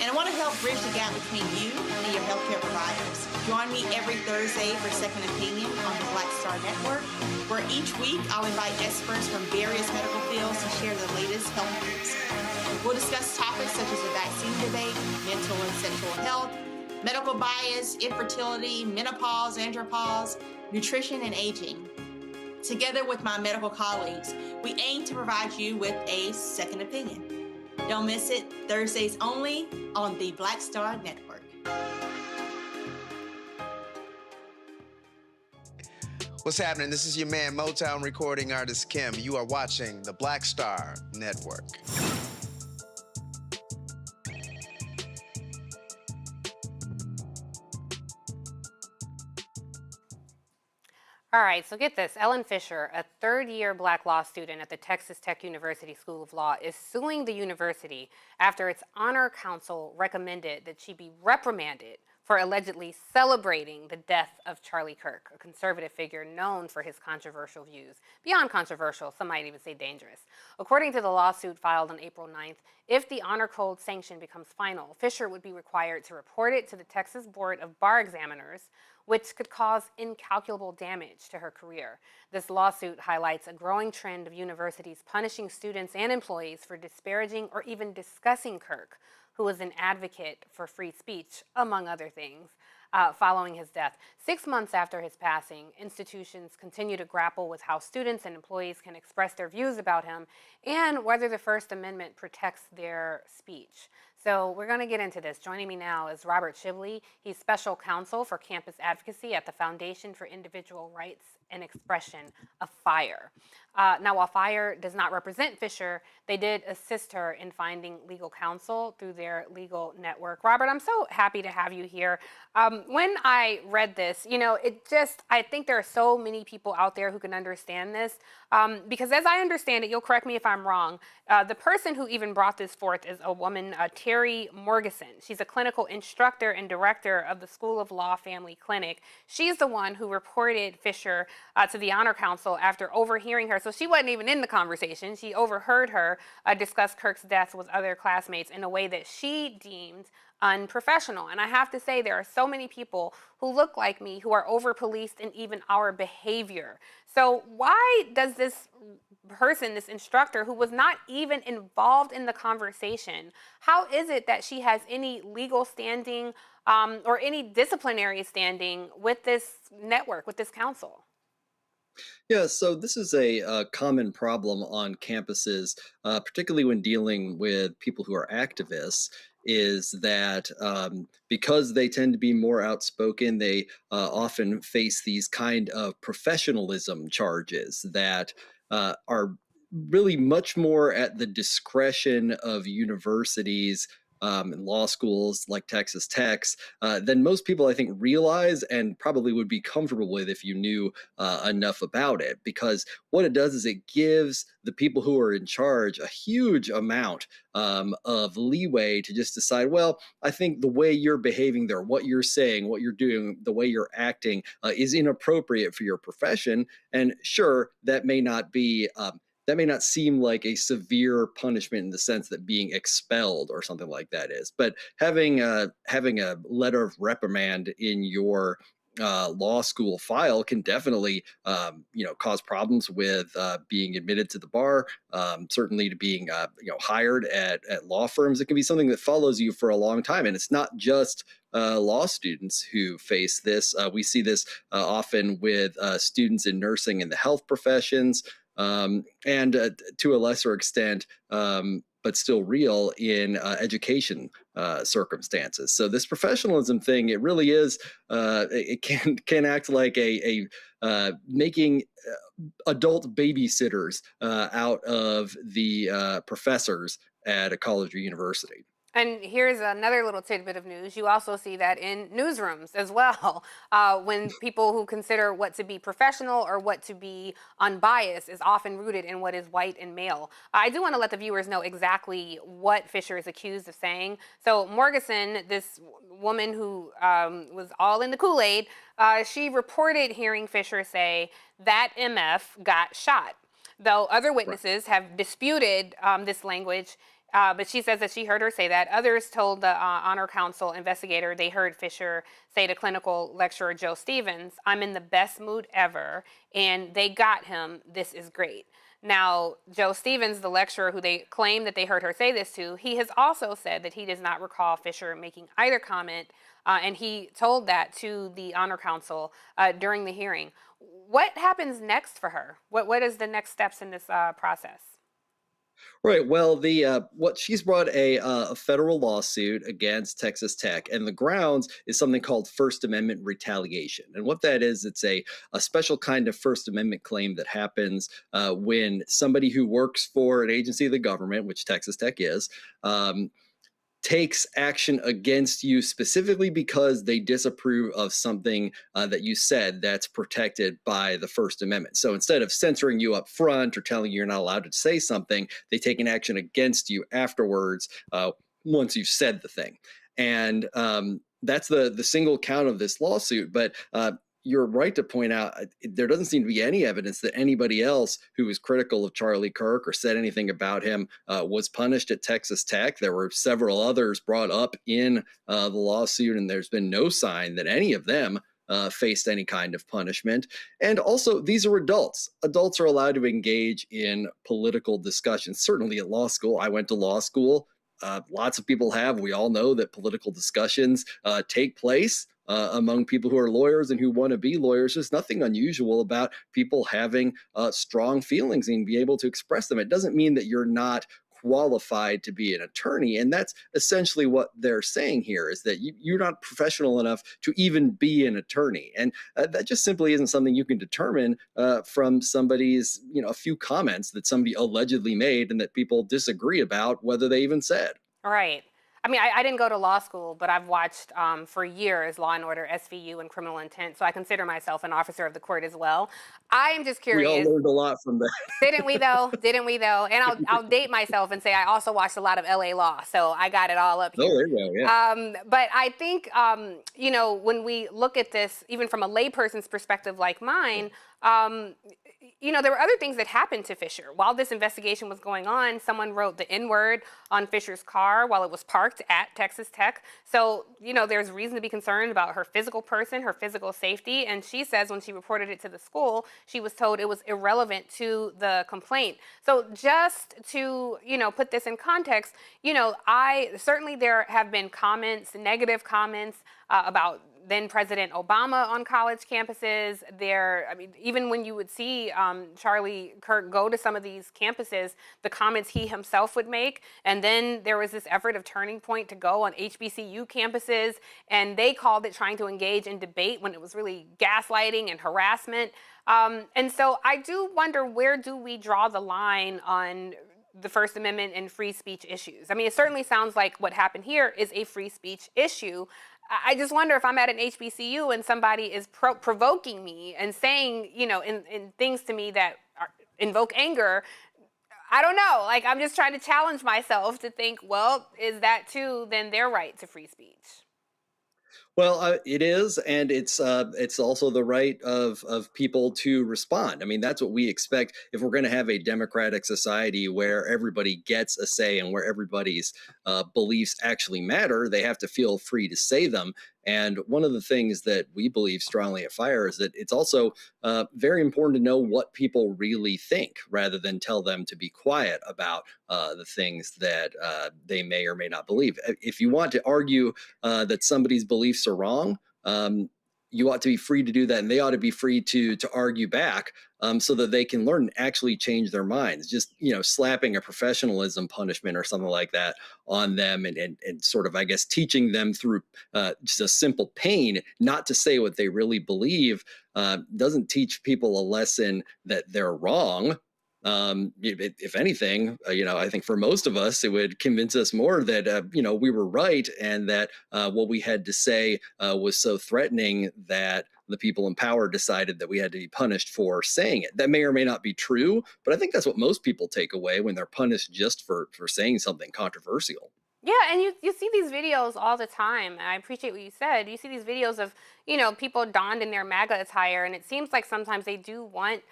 and I want to help bridge the gap between you and your healthcare providers. Join me every Thursday for Second Opinion on the Black Star Network, where each week I'll invite experts from various medical fields to share the latest health news. We'll discuss topics such as the vaccine debate, mental and sexual health, medical bias, infertility, menopause, andropause, nutrition, and aging. Together with my medical colleagues, we aim to provide you with a second opinion. Don't miss it, Thursdays only on the Black Star Network. What's happening? This is your man, Motown recording artist Kim. You are watching the Black Star Network. All right, so get this. Ellen Fisher, a third-year Black law student at the Texas Tech University School of Law, is suing the university after its honor council recommended that she be reprimanded for allegedly celebrating the death of Charlie Kirk, a conservative figure known for his controversial views. Beyond controversial, some might even say dangerous. According to the lawsuit filed on April 9th, if the honor code sanction becomes final, Fisher would be required to report it to the Texas Board of Bar Examiners, which could cause incalculable damage to her career. This lawsuit highlights a growing trend of universities punishing students and employees for disparaging or even discussing Kirk, who was an advocate for free speech, among other things. Following his death. 6 months after his passing, institutions continue to grapple with how students and employees can express their views about him and whether the First Amendment protects their speech. So we're going to get into this. Joining me now is Robert Shibley. He's special counsel for campus advocacy at the Foundation for Individual Rights and Expression of FIRE. Now, while FIRE does not represent Fisher, they did assist her in finding legal counsel through their legal network. Robert, I'm so happy to have you here. When I read this, I think there are so many people out there who can understand this, because as I understand it, you'll correct me if I'm wrong, the person who even brought this forth is a woman, Terry Morgeson. She's a clinical instructor and director of the School of Law Family Clinic. She's the one who reported Fisher to the Honor Council after overhearing her. So she wasn't even in the conversation. She overheard her discuss Kirk's death with other classmates in a way that she deemed unprofessional. And I have to say, there are so many people who look like me who are over-policed in even our behavior. So why does this person, this instructor, who was not even involved in the conversation, how is it that she has any legal standing or any disciplinary standing with this network, with this council? Yeah, so this is a common problem on campuses, particularly when dealing with people who are activists, is that because they tend to be more outspoken, they often face these kind of professionalism charges that are really much more at the discretion of universities and law schools like Texas Tech's than most people, I think, realize and probably would be comfortable with if you knew enough about it. Because what it does is it gives the people who are in charge a huge amount of leeway to just decide, well, I think the way you're behaving there, what you're saying, what you're doing, the way you're acting is inappropriate for your profession. And sure, that may not be that may not seem like a severe punishment in the sense that being expelled or something like that is, but having a letter of reprimand in your law school file can definitely cause problems with being admitted to the bar, certainly to being hired at law firms. It can be something that follows you for a long time, and it's not just law students who face this. We see this often with students in nursing and the health professions. And to a lesser extent, but still real in education circumstances. So this professionalism thing, it really is, it can act like a making adult babysitters out of the professors at a college or university. And here's another little tidbit of news. You also see that in newsrooms as well, when people who consider what to be professional or what to be unbiased is often rooted in what is white and male. I do want to let the viewers know exactly what Fisher is accused of saying. So Morgeson, this woman who was all in the Kool-Aid, she reported hearing Fisher say that MF got shot, though other witnesses have disputed this language. But she says that she heard her say that. Others told the Honor Council investigator they heard Fisher say to clinical lecturer Joe Stevens, "I'm in the best mood ever, and they got him. This is great." Now, Joe Stevens, the lecturer who they claim that they heard her say this to, he has also said that he does not recall Fisher making either comment, and he told that to the Honor Council during the hearing. What happens next for her? What is the next steps in this process? Right. Well, what she's brought a federal lawsuit against Texas Tech, and the grounds is something called First Amendment retaliation. And what that is, it's a special kind of First Amendment claim that happens when somebody who works for an agency of the government, which Texas Tech is, takes action against you specifically because they disapprove of something that you said that's protected by the First Amendment. So instead of censoring you up front or telling you you're not allowed to say something, they take an action against you afterwards once you've said the thing. And that's the single count of this lawsuit. But you're right to point out there doesn't seem to be any evidence that anybody else who was critical of Charlie Kirk or said anything about him was punished at Texas Tech. There were several others brought up in the lawsuit, and there's been no sign that any of them faced any kind of punishment. And also, these are adults. Adults are allowed to engage in political discussions. Certainly at law school, I went to law school. Lots of people have. We all know that political discussions take place among people who are lawyers and who want to be lawyers. There's nothing unusual about people having strong feelings and be able to express them. It doesn't mean that you're not qualified to be an attorney. And that's essentially what they're saying here, is that you're not professional enough to even be an attorney. And that just simply isn't something you can determine from somebody's, a few comments that somebody allegedly made and that people disagree about whether they even said. Right. I mean, I didn't go to law school, but I've watched for years Law and Order, SVU, and Criminal Intent, so I consider myself an officer of the court as well. I am just curious. We all learned a lot from that. Didn't we though? Didn't we though? And I'll date myself and say I also watched a lot of LA Law, so I got it all up here. Oh, there you go, yeah. But I think, when we look at this, even from a layperson's perspective like mine, there were other things that happened to Fisher. While this investigation was going on, someone wrote the N-word on Fisher's car while it was parked at Texas Tech. So, there's reason to be concerned about her physical person, her physical safety. And she says when she reported it to the school, she was told it was irrelevant to the complaint. So just to, put this in context, there have been comments, negative comments about then President Obama on college campuses. Even when you would see Charlie Kirk go to some of these campuses, the comments he himself would make. And then there was this effort of Turning Point to go on HBCU campuses, and they called it trying to engage in debate when it was really gaslighting and harassment. And so I do wonder, where do we draw the line on the First Amendment and free speech issues? I mean, it certainly sounds like what happened here is a free speech issue. I just wonder if I'm at an HBCU and somebody is provoking me and saying, in things to me that invoke anger. I don't know. I'm just trying to challenge myself to think, well, is that too then their right to free speech? Well, it is, and it's also the right of people to respond. I mean, that's what we expect if we're going to have a democratic society where everybody gets a say and where everybody's beliefs actually matter. They have to feel free to say them. And one of the things that we believe strongly at FIRE is that it's also very important to know what people really think, rather than tell them to be quiet about the things that they may or may not believe. If you want to argue that somebody's beliefs are wrong, you ought to be free to do that, and they ought to be free to argue back, so that they can learn and actually change their minds. Just, slapping a professionalism punishment or something like that on them and sort of, I guess, teaching them through just a simple pain not to say what they really believe doesn't teach people a lesson that they're wrong. If anything, I think for most of us, it would convince us more that, we were right, and that what we had to say was so threatening that the people in power decided that we had to be punished for saying it. That may or may not be true, but I think that's what most people take away when they're punished just for saying something controversial. Yeah, and you see these videos all the time. I appreciate what you said. You see these videos of, people donned in their MAGA attire, and it seems like sometimes they do want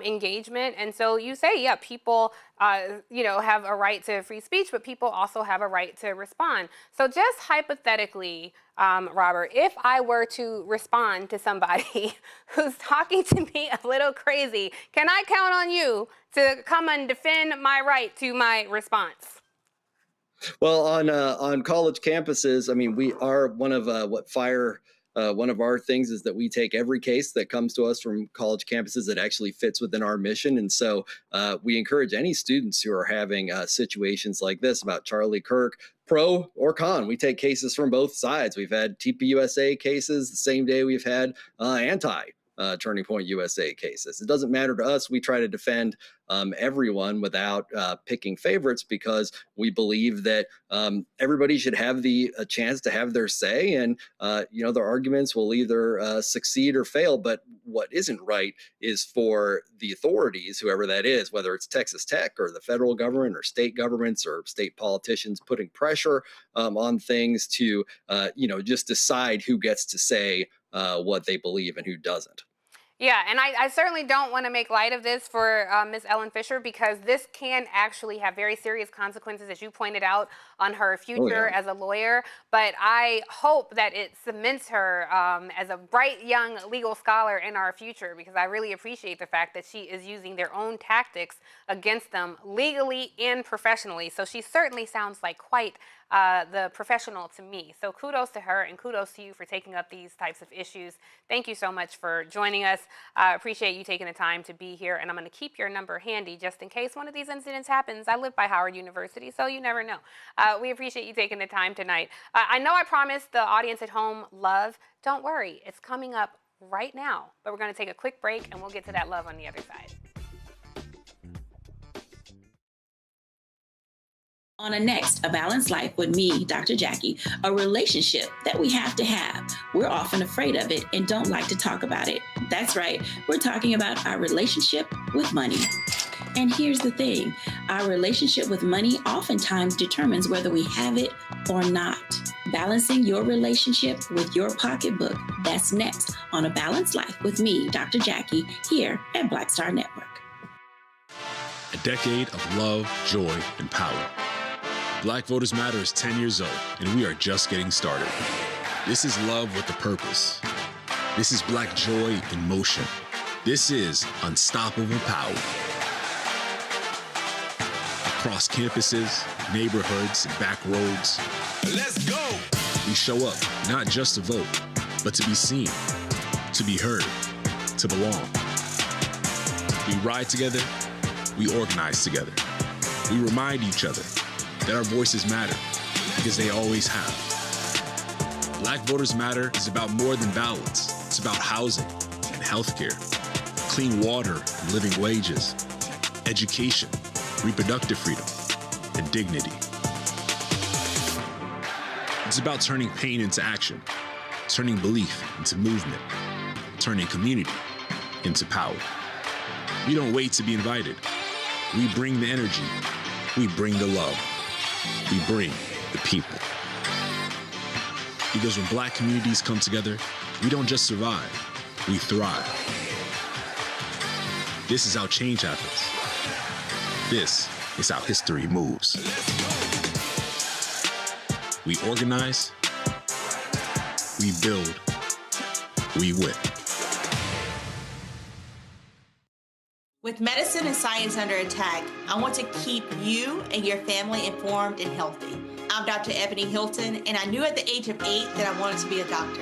engagement. And so you say, yeah, people, have a right to free speech, but people also have a right to respond. So just hypothetically, Robert, if I were to respond to somebody who's talking to me a little crazy, can I count on you to come and defend my right to my response? Well, on college campuses, I mean, we are one of what FIRE. One of our things is that we take every case that comes to us from college campuses that actually fits within our mission. And so we encourage any students who are having situations like this about Charlie Kirk, pro or con. We take cases from both sides. We've had TPUSA cases the same day we've had Turning Point USA cases. It doesn't matter to us. We try to defend everyone without picking favorites, because we believe that everybody should have a chance to have their say, and their arguments will either succeed or fail. But what isn't right is for the authorities, whoever that is, whether it's Texas Tech or the federal government or state governments or state politicians, putting pressure on things to just decide who gets to say what they believe and who doesn't. Yeah, and I certainly don't want to make light of this for Ms. Ellen Fisher, because this can actually have very serious consequences, as you pointed out, on her future as a lawyer. But I hope that it cements her as a bright young legal scholar in our future, because I really appreciate the fact that she is using their own tactics against them legally and professionally. So she certainly sounds like quite the professional to me. So kudos to her, and kudos to you for taking up these types of issues. Thank you so much for joining us. I appreciate you taking the time to be here, and I'm going to keep your number handy just in case one of these incidents happens. I live by Howard University, so you never know. We appreciate you taking the time tonight. I know I promised the audience at home love. Don't worry, it's coming up right now, but we're going to take a quick break, and we'll get to that love on the other side. On a next, A Balanced Life with me, Dr. Jackie, a relationship that we have to have. We're often afraid of it and don't like to talk about it. That's right, we're talking about our relationship with money. And here's the thing, our relationship with money oftentimes determines whether we have it or not. Balancing your relationship with your pocketbook, that's next on A Balanced Life with me, Dr. Jackie, here at Black Star Network. A decade of love, joy, and power. Black Voters Matter is 10 years old, and we are just getting started. This is love with a purpose. This is Black joy in motion. This is unstoppable power. Across campuses, neighborhoods, and back roads. Let's go! We show up, not just to vote, but to be seen, to be heard, to belong. We ride together, we organize together. We remind each other that our voices matter, because they always have. Black Voters Matter is about more than ballots. It's about housing and healthcare, clean water and living wages, education, reproductive freedom, and dignity. It's about turning pain into action, turning belief into movement, turning community into power. We don't wait to be invited. We bring the energy. We bring the love. We bring the people. Because when Black communities come together, we don't just survive, we thrive. This is how change happens. This is how history moves. We organize, we build, we win. With medicine and science under attack, I want to keep you and your family informed and healthy. I'm Dr. Ebony Hilton, and I knew at the age of 8 that I wanted to be a doctor.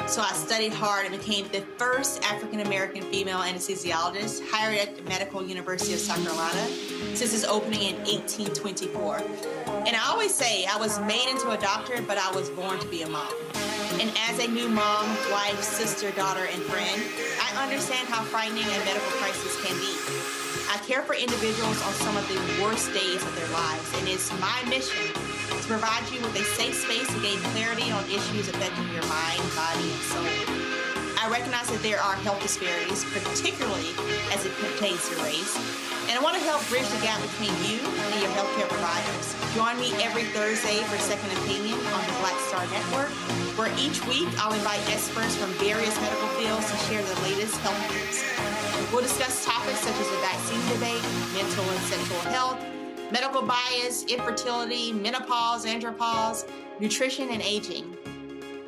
So I studied hard and became the first African-American female anesthesiologist hired at the Medical University of South Carolina since its opening in 1824. And I always say I was made into a doctor, but I was born to be a mom. And as a new mom, wife, sister, daughter, and friend, I understand how frightening a medical crisis can be. I care for individuals on some of the worst days of their lives, and it's my mission to provide you with a safe space to gain clarity on issues affecting your mind, body, and soul. I recognize that there are health disparities, particularly as it pertains to race, and I want to help bridge the gap between you and your healthcare providers. Join me every Thursday for Second Opinion on the Black Star Network, where each week I'll invite experts from various medical fields to share the latest health news. We'll discuss topics such as the vaccine debate, mental and sexual health, medical bias, infertility, menopause, andropause, nutrition, and aging.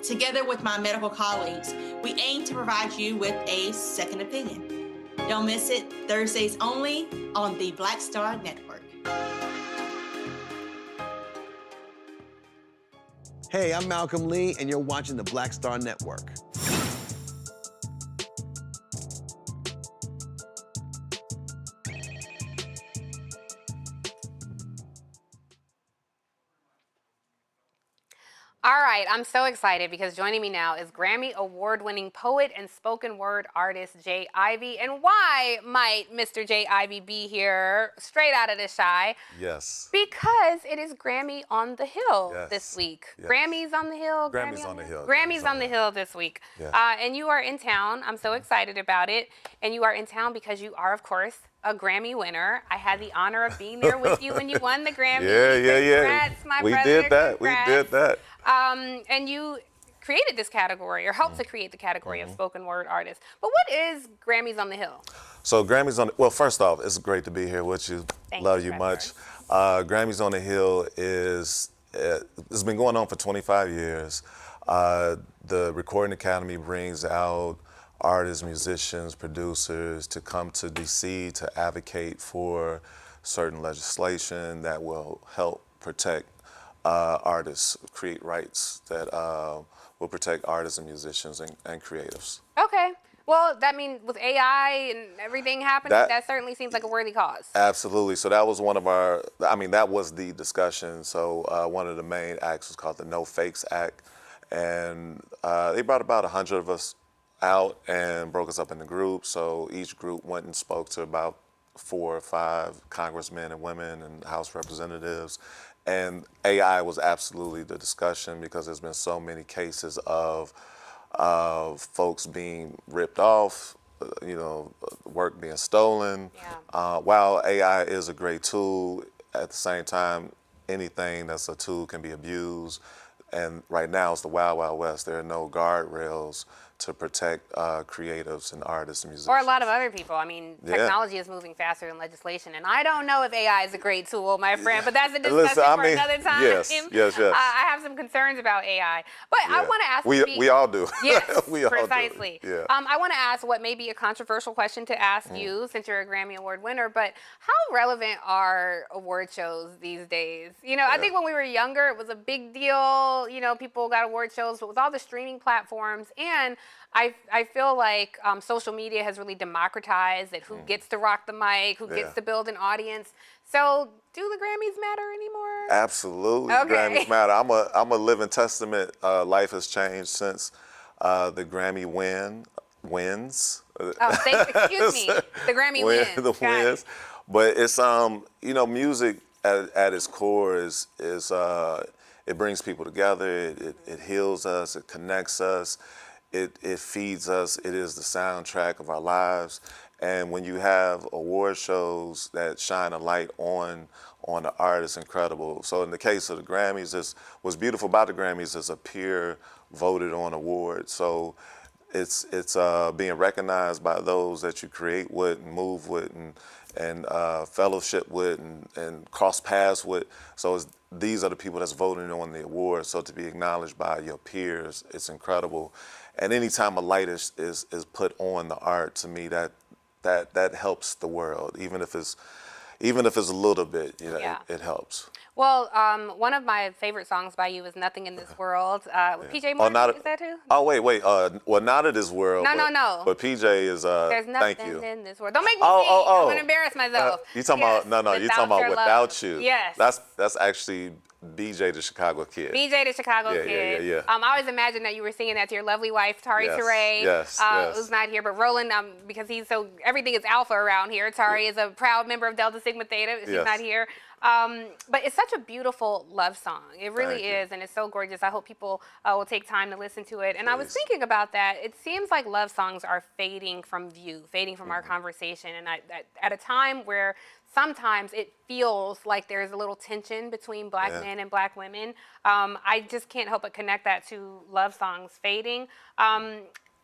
Together with my medical colleagues, we aim to provide you with a second opinion. Don't miss it, Thursdays only on the Black Star Network. Hey, I'm Malcolm Lee, and you're watching the Black Star Network. All right, I'm so excited because joining me now is Grammy Award-winning poet and spoken word artist Jay Ivey. And why might Mr. Jay Ivey be here straight out of the Shy? Yes. Because it is Grammy on the Hill this week. Yes. Grammys on the Hill? Grammys on the Hill. Grammys on the Hill this week. Yeah. And you are in town. I'm so excited about it. And you are in town because you are, of course, a Grammy winner. I had the honor of being there with you when you won the Grammy. Yeah. Congrats, my brother. We did that. Congrats. We did that. And you created this category or helped to create the category of spoken word artists. But what is Grammys on the Hill? So Grammys on, well, first off, it's great to be here with you. Love you much. Grammys on the Hill is, it's been going on for 25 years. The Recording Academy brings out artists, musicians, producers to come to DC to advocate for certain legislation that will help protect artists, create rights that will protect artists and musicians and creatives. Okay. Well, that means with AI and everything happening, that certainly seems like a worthy cause. Absolutely. So that was one of our, I mean, that was the discussion. So one of the main acts was called the No Fakes Act. And they brought about 100 of us out and broke us up into groups. So each group went and spoke to about 4 or 5 congressmen and women and House representatives. And AI was absolutely the discussion because there's been so many cases of folks being ripped off, you know, work being stolen. While AI is a great tool, at the same time, anything that's a tool can be abused. And right now it's the Wild Wild West. There are no guardrails to protect creatives and artists and musicians. Or a lot of other people. I mean, technology is moving faster than legislation. And I don't know if AI is a great tool, my friend, but that's a discussion for another time. Yes. I have some concerns about AI. But I want to ask... We all do. Yes, we all precisely. do. Yeah. I want to ask what may be a controversial question to ask you, since you're a Grammy Award winner, but how relevant are award shows these days? You know, I think when we were younger, it was a big deal. You know, people got award shows, but with all the streaming platforms, and I feel like social media has really democratized that who gets to rock the mic, who gets to build an audience. So do the Grammys matter anymore? Absolutely, Okay. the Grammys matter. I'm a living testament. Life has changed since the Grammy wins. Excuse me, the Grammy wins. The wins. But it's you know, music at its core is it brings people together. It heals us. It connects us. It feeds us. It is the soundtrack of our lives. And when you have award shows that shine a light on the art, it's incredible. So in the case of the Grammys, what's beautiful about the Grammys is a peer voted on award. So it's being recognized by those that you create with and move with and fellowship with and cross paths with. So these are the people that's voting on the award. So to be acknowledged by your peers, it's incredible. And anytime a light is put on the art, to me, that helps the world, even if it's a little bit, you know, it helps. Well, one of my favorite songs by you is "Nothing in This World." PJ Morton, is that who? Oh wait. Well, not of this world. No. But PJ is. There's nothing thank you. in this world. Don't make me sing. I'm gonna embarrass myself. You talking about you talking about Without You? Yes. That's actually BJ the Chicago Kid. BJ the Chicago Kid. Yeah. I always imagined that you were singing that to your lovely wife, Tari Teray. Yes. Who's not here, but Roland, because everything is alpha around here. Tari is a proud member of Delta Sigma Theta. She's not here. But it's such a beautiful love song. It really is, and it's so gorgeous. I hope people will take time to listen to it. And I was thinking about that. It seems like love songs are fading from view, fading from our conversation. And at a time where sometimes it feels like there's a little tension between black men and black women, I just can't help but connect that to love songs fading.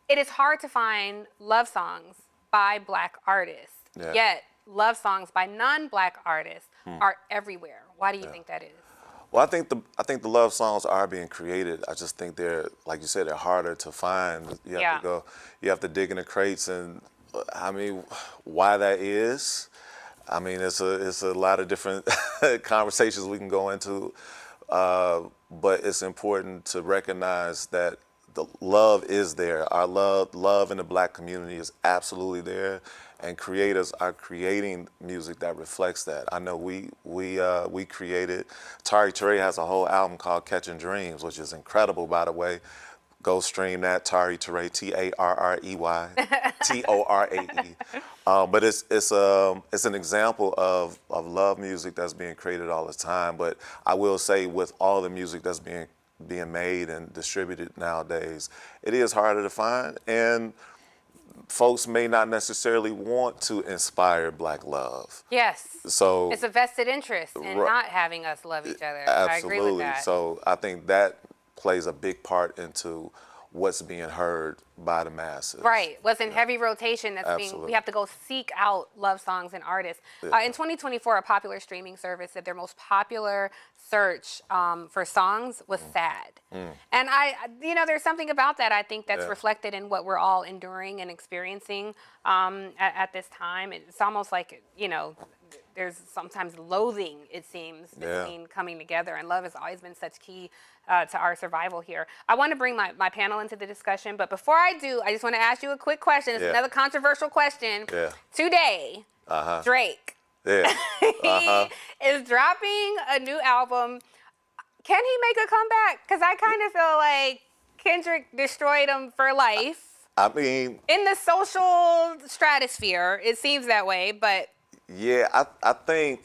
It is hard to find love songs by black artists, yet love songs by non-black artists are everywhere. Why do you think that is? Well, I think the love songs are being created. I just think they're, like you said, they're harder to find. You have to dig in the crates, and I mean, why that is? I mean, it's a lot of different conversations we can go into, but it's important to recognize that the love is there. Our love in the black community is absolutely there, and creators are creating music that reflects that. I know we created. Tari Teray has a whole album called Catching Dreams, which is incredible, by the way. Go stream that, Tari Teray, Tarrey, Torae. But it's an example of love music that's being created all the time. But I will say, with all the music that's being made and distributed nowadays, it is harder to find, and folks may not necessarily want to inspire black love. Yes. So it's a vested interest in not having us love each other. Absolutely. I agree with that. So I think that plays a big part into what's being heard by the masses. Right. What's in heavy rotation that's Absolutely. we have to go seek out love songs and artists. Yeah. In 2024, a popular streaming service said their most popular search for songs was sad. And there's something about that I think that's reflected in what we're all enduring and experiencing at this time. It's almost like, there's sometimes loathing, it seems, between coming together, and love has always been such key to our survival here. I want to bring my panel into the discussion, but before I do, I just want to ask you a quick question. It's another controversial question. Today, Drake he is dropping a new album. Can he make a comeback? Because I kind of feel like Kendrick destroyed him for life. I mean, in the social stratosphere, it seems that way, but yeah, I think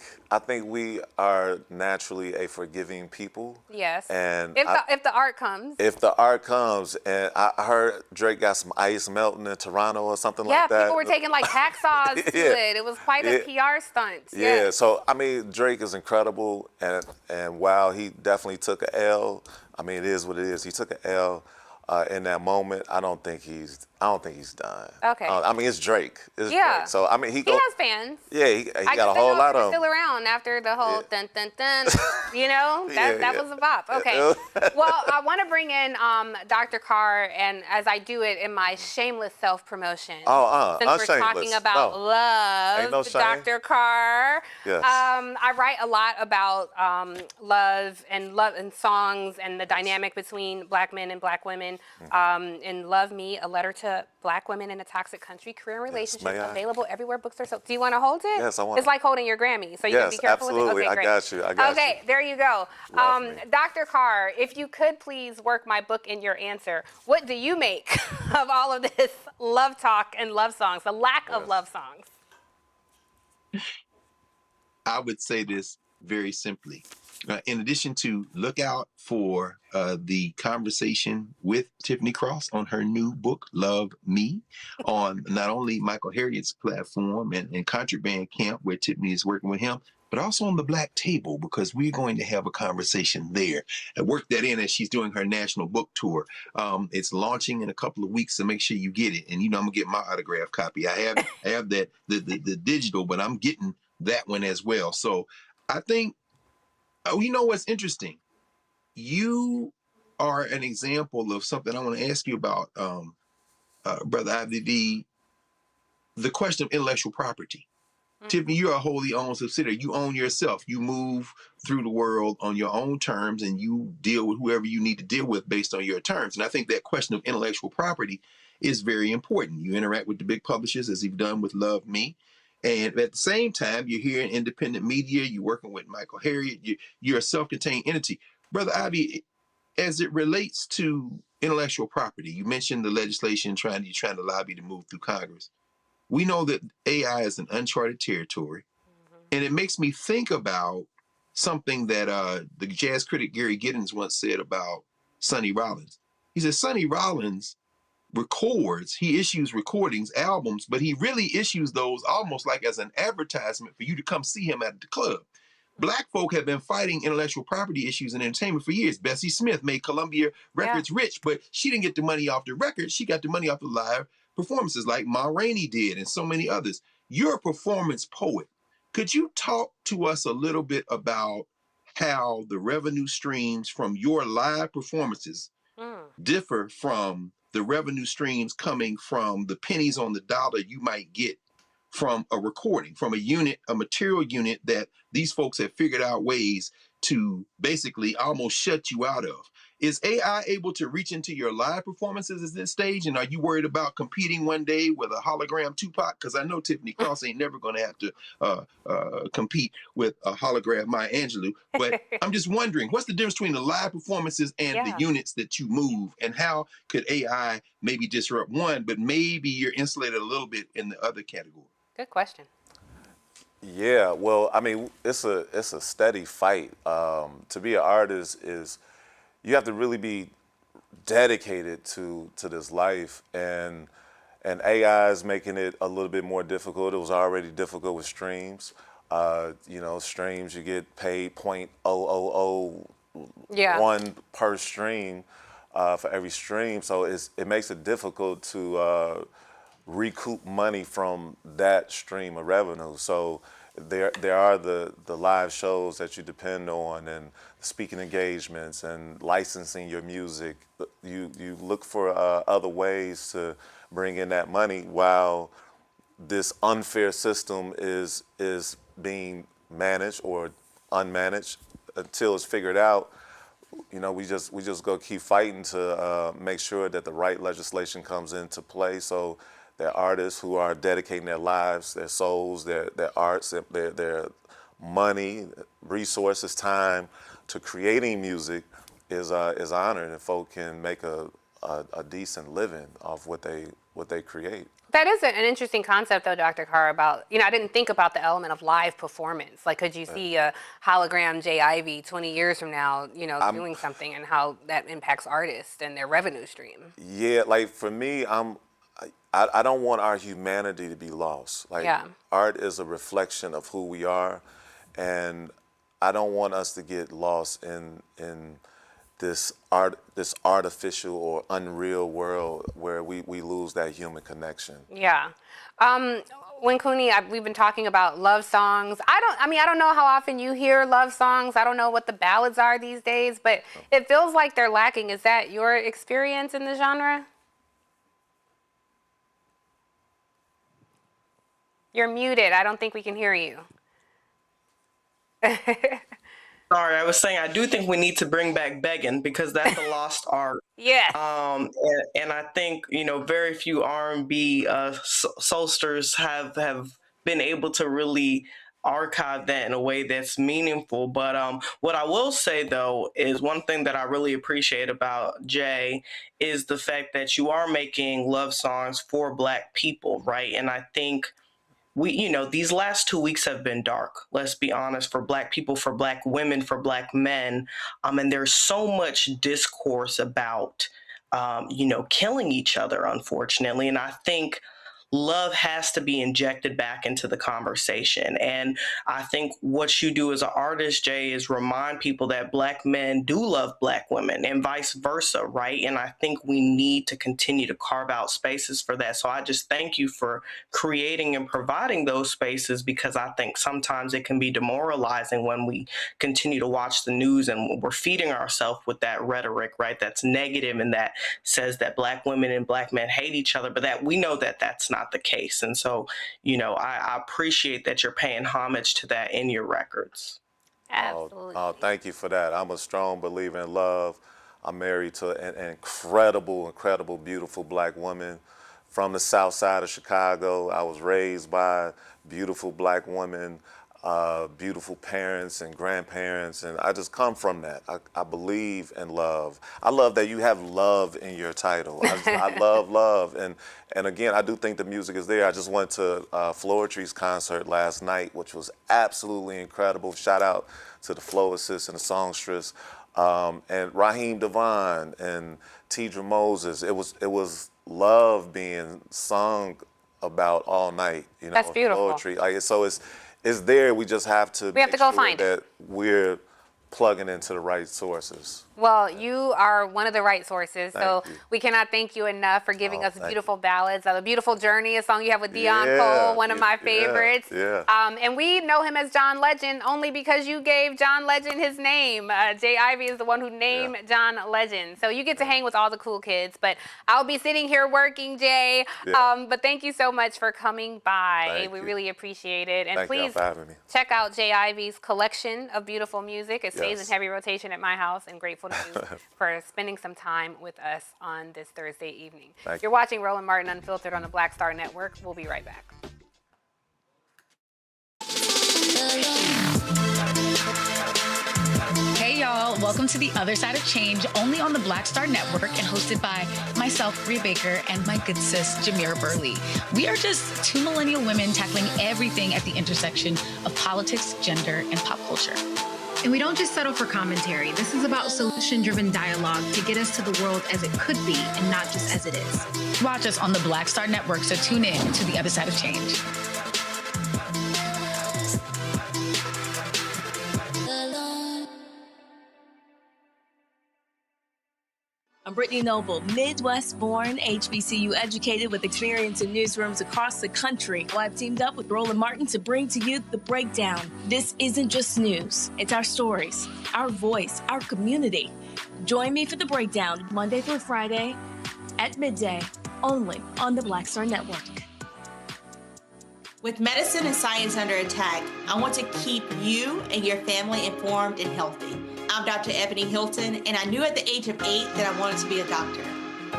we are naturally a forgiving people. yes. And if the art comes. If the art comes, and I heard Drake got some ice melting in Toronto or something like that. Yeah, people were taking like hacksaws to it. It was quite a PR stunt. Yeah, so I mean, Drake is incredible, and while he definitely took a L, I mean, it is what it is. He took a L in that moment. I don't think he's done. Okay. I mean, it's Drake. It's Drake. So I mean, he has fans. Yeah, he got a whole lot of them. Still around after the whole dun dun dun. That was a bop. Okay. Well, I want to bring in Dr. Carr, and as I do it in my shameless self-promotion. Since we're talking about love, Ain't no shame. Dr. Carr. Yes. I write a lot about love and songs and the dynamic between Black men and Black women. In Love Me, a letter to Black women in a toxic country, career and relationships, available everywhere books are sold. Do you want to hold it? Yes, I want. It's like holding your Grammy, so you can be careful absolutely. with it. Okay, great. I got you. Okay, there you go. Dr. Carr, if you could please work my book in your answer, what do you make of all of this love talk and love songs, the lack of love songs? I would say this very simply. In addition to look out for the conversation with Tiffany Cross on her new book, Love Me, on not only Michael Harriot's platform and Contraband Camp, where Tiffany is working with him, but also on the Black Table, because we're going to have a conversation there. And work that in as she's doing her national book tour. It's launching in a couple of weeks, so make sure you get it. And I'm gonna get my autograph copy. I have that the digital, but I'm getting that one as well. So I think. You know what's interesting? You are an example of something I want to ask you about, Brother Ivy, the question of intellectual property. Tiffany, you're a wholly owned subsidiary. You own yourself. You move through the world on your own terms, and you deal with whoever you need to deal with based on your terms. And I think that question of intellectual property is very important. You interact with the big publishers, as you've done with Love Me. And at the same time, you're here in independent media, you're working with Michael Harriot, you're a self-contained entity. Brother Ivy, as it relates to intellectual property, you mentioned the legislation you're trying to lobby to move through Congress. We know that AI is an uncharted territory, and it makes me think about something that the jazz critic Gary Giddens once said about Sonny Rollins. He said, Sonny Rollins he issues recordings, albums, but he really issues those almost like as an advertisement for you to come see him at the club. Black folk have been fighting intellectual property issues in entertainment for years. Bessie Smith made Columbia Records rich, but she didn't get the money off the record. She got the money off the live performances like Ma Rainey did and so many others. You're a performance poet. Could you talk to us a little bit about how the revenue streams from your live performances differ from the revenue streams coming from the pennies on the dollar you might get from a recording, from a material unit that these folks have figured out ways to basically almost shut you out of? Is AI able to reach into your live performances at this stage? And are you worried about competing one day with a hologram Tupac? Because I know Tiffany Cross ain't never going to have to compete with a hologram Maya Angelou. But I'm just wondering, what's the difference between the live performances and the units that you move? And how could AI maybe disrupt one, but maybe you're insulated a little bit in the other category? Good question. Yeah, well, I mean, it's a steady fight. To be an artist is, you have to really be dedicated to this life, and AI is making it a little bit more difficult. It was already difficult with streams. Streams, you get paid 0.000 one per stream for every stream. So it makes it difficult to recoup money from that stream of revenue. So there are the live shows that you depend on, and speaking engagements and licensing your music. You look for other ways to bring in that money while this unfair system is being managed or unmanaged until it's figured out. You know, we just go keep fighting to make sure that the right legislation comes into play. So there are artists who are dedicating their lives, their souls, their arts, their money, resources, time to creating music is honored, and folk can make a decent living off what they create. That is an interesting concept, though, Dr. Carr, about, I didn't think about the element of live performance. Like, could you see a hologram J. Ivy 20 years from now, doing something, and how that impacts artists and their revenue stream? Yeah, like for me, I don't want our humanity to be lost. Like, art is a reflection of who we are, and I don't want us to get lost in this artificial or unreal world where we lose that human connection. Yeah. Winkuni, we've been talking about love songs. I don't know how often you hear love songs. I don't know what the ballads are these days, but it feels like they're lacking. Is that your experience in the genre? You're muted. I don't think we can hear you. Sorry, I was saying I do think we need to bring back begging, because that's a lost art. Yeah. And I think, very few R&B soulsters have been able to really archive that in a way that's meaningful. But what I will say, though, is one thing that I really appreciate about Jay is the fact that you are making love songs for Black people, right? And I think these last 2 weeks have been dark, let's be honest, for Black people, for Black women, for Black men. And there's so much discourse about, killing each other, unfortunately. And I think love has to be injected back into the conversation. And I think what you do as an artist, Jay, is remind people that Black men do love Black women and vice versa, right? And I think we need to continue to carve out spaces for that. So I just thank you for creating and providing those spaces, because I think sometimes it can be demoralizing when we continue to watch the news and we're feeding ourselves with that rhetoric, right? That's negative and that says that Black women and Black men hate each other, but that we know that that's not the case. And so, I appreciate that you're paying homage to that in your records. Absolutely. Oh, thank you for that. I'm a strong believer in love. I'm married to an incredible, beautiful Black woman from the south side of Chicago. I was raised by beautiful Black women, beautiful parents and grandparents, and I just come from that. I believe in love. I love that you have love in your title. I love love, and again, I do think the music is there. I just went to Floetry's concert last night, which was absolutely incredible. Shout out to the flow assist and the songstress, and Raheem Devon and Tidra Moses. It was love being sung about all night. That's beautiful. Poetry, so it's there. We just have to go find it. That we're plugging into the right sources. Well, you are one of the right sources, so we cannot thank you enough for giving us beautiful ballads. The Beautiful Journey, a song you have with Dion Cole, one of my favorites. And we know him as John Legend only because you gave John Legend his name. J. Ivy is the one who named John Legend. So you get to hang with all the cool kids, but I'll be sitting here working, Jay. But thank you so much for coming by. We really appreciate it. And please check out J. Ivy's collection of beautiful music. It stays in heavy rotation at my house, and grateful to you for spending some time with us on this Thursday evening. You're watching Roland Martin Unfiltered on the Black Star Network. We'll be right back. Hey y'all, welcome to The Other Side of Change, only on the Black Star Network and hosted by myself, Rhea Baker, and my good sis, Jamira Burley. We are just two millennial women tackling everything at the intersection of politics, gender, and pop culture. And we don't just settle for commentary. This is about solution-driven dialogue to get us to the world as it could be and not just as it is. Watch us on the Black Star Network, so tune in to The Other Side of Change. I'm Brittany Noble, Midwest-born, HBCU educated with experience in newsrooms across the country. Well, I've teamed up with Roland Martin to bring to you The Breakdown. This isn't just news. It's our stories, our voice, our community. Join me for The Breakdown, Monday through Friday at midday, only on the Black Star Network. With medicine and science under attack, I want to keep you and your family informed and healthy. I'm Dr. Ebony Hilton, and I knew at the age of 8 that I wanted to be a doctor.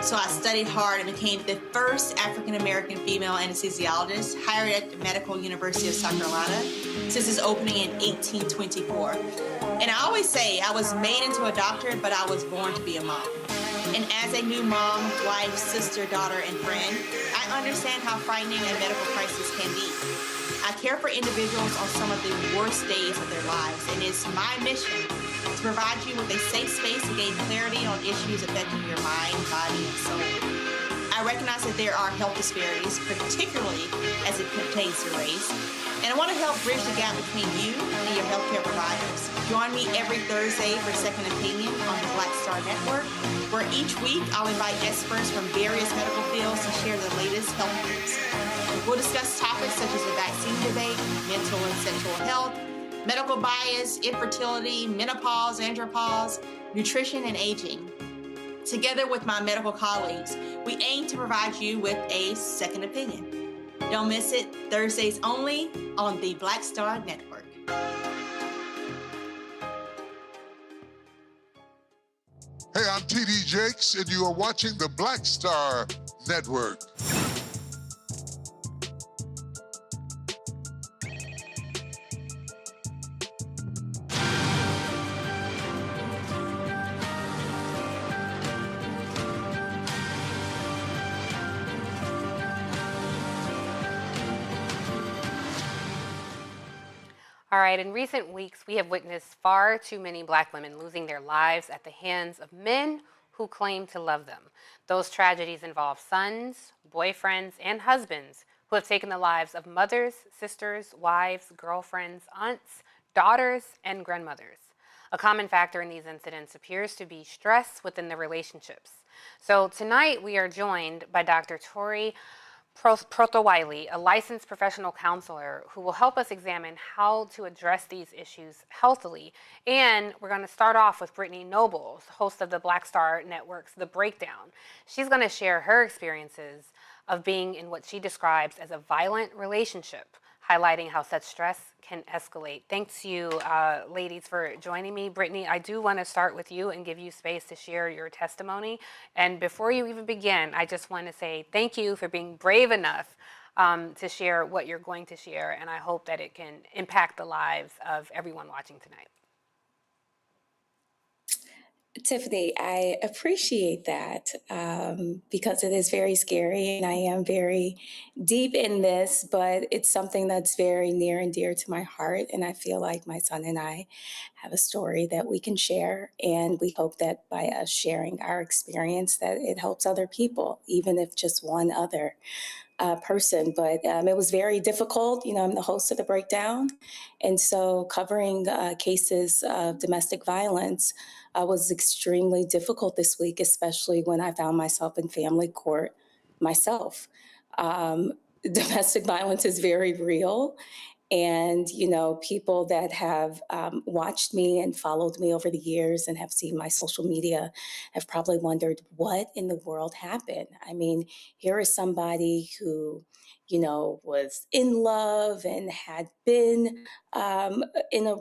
So I studied hard and became the first African-American female anesthesiologist hired at the Medical University of South Carolina since its opening in 1824. And I always say I was made into a doctor, but I was born to be a mom. And as a new mom, wife, sister, daughter, and friend, I understand how frightening a medical crisis can be. I care for individuals on some of the worst days of their lives, and it's my mission to provide you with a safe space to gain clarity on issues affecting your mind, body, and soul. I recognize that there are health disparities, particularly as it pertains to race, and I want to help bridge the gap between you and your healthcare providers. Join me every Thursday for Second Opinion on the Black Star Network, where each week I'll invite experts from various medical fields to share the latest health news. We'll discuss topics such as the vaccine debate, mental and sexual health, medical bias, infertility, menopause, andropause, nutrition, and aging. Together with my medical colleagues, we aim to provide you with a second opinion. Don't miss it, Thursdays only on the Black Star Network. Hey, I'm TD Jakes, and you are watching the Black Star Network. All right, in recent weeks, we have witnessed far too many Black women losing their lives at the hands of men who claim to love them. Those tragedies involve sons, boyfriends, and husbands who have taken the lives of mothers, sisters, wives, girlfriends, aunts, daughters, and grandmothers. A common factor in these incidents appears to be stress within the relationships. So tonight, we are joined by Dr. Tori Protowiley, a licensed professional counselor who will help us examine how to address these issues healthily. And we're going to start off with Brittany Noble, host of the Black Star Network's The Breakdown. She's going to share her experiences of being in what she describes as a violent relationship, highlighting how such stress can escalate. Thanks you, ladies, for joining me. Brittany, I do want to start with you and give you space to share your testimony. And before you even begin, I just want to say thank you for being brave enough to share what you're going to share, and I hope that it can impact the lives of everyone watching tonight. Tiffany, I appreciate that because it is very scary and I am very deep in this, but it's something that's very near and dear to my heart. And I feel like my son and I have a story that we can share. And we hope that by us sharing our experience that it helps other people, even if just one other person. But it was very difficult. You know, I'm the host of The Breakdown. And so covering cases of domestic violence was extremely difficult this week, especially when I found myself in family court myself. Domestic violence is very real. And, you know, people that have watched me and followed me over the years and have seen my social media have probably wondered what in the world happened. I mean, here is somebody who, you know, was in love and had been in a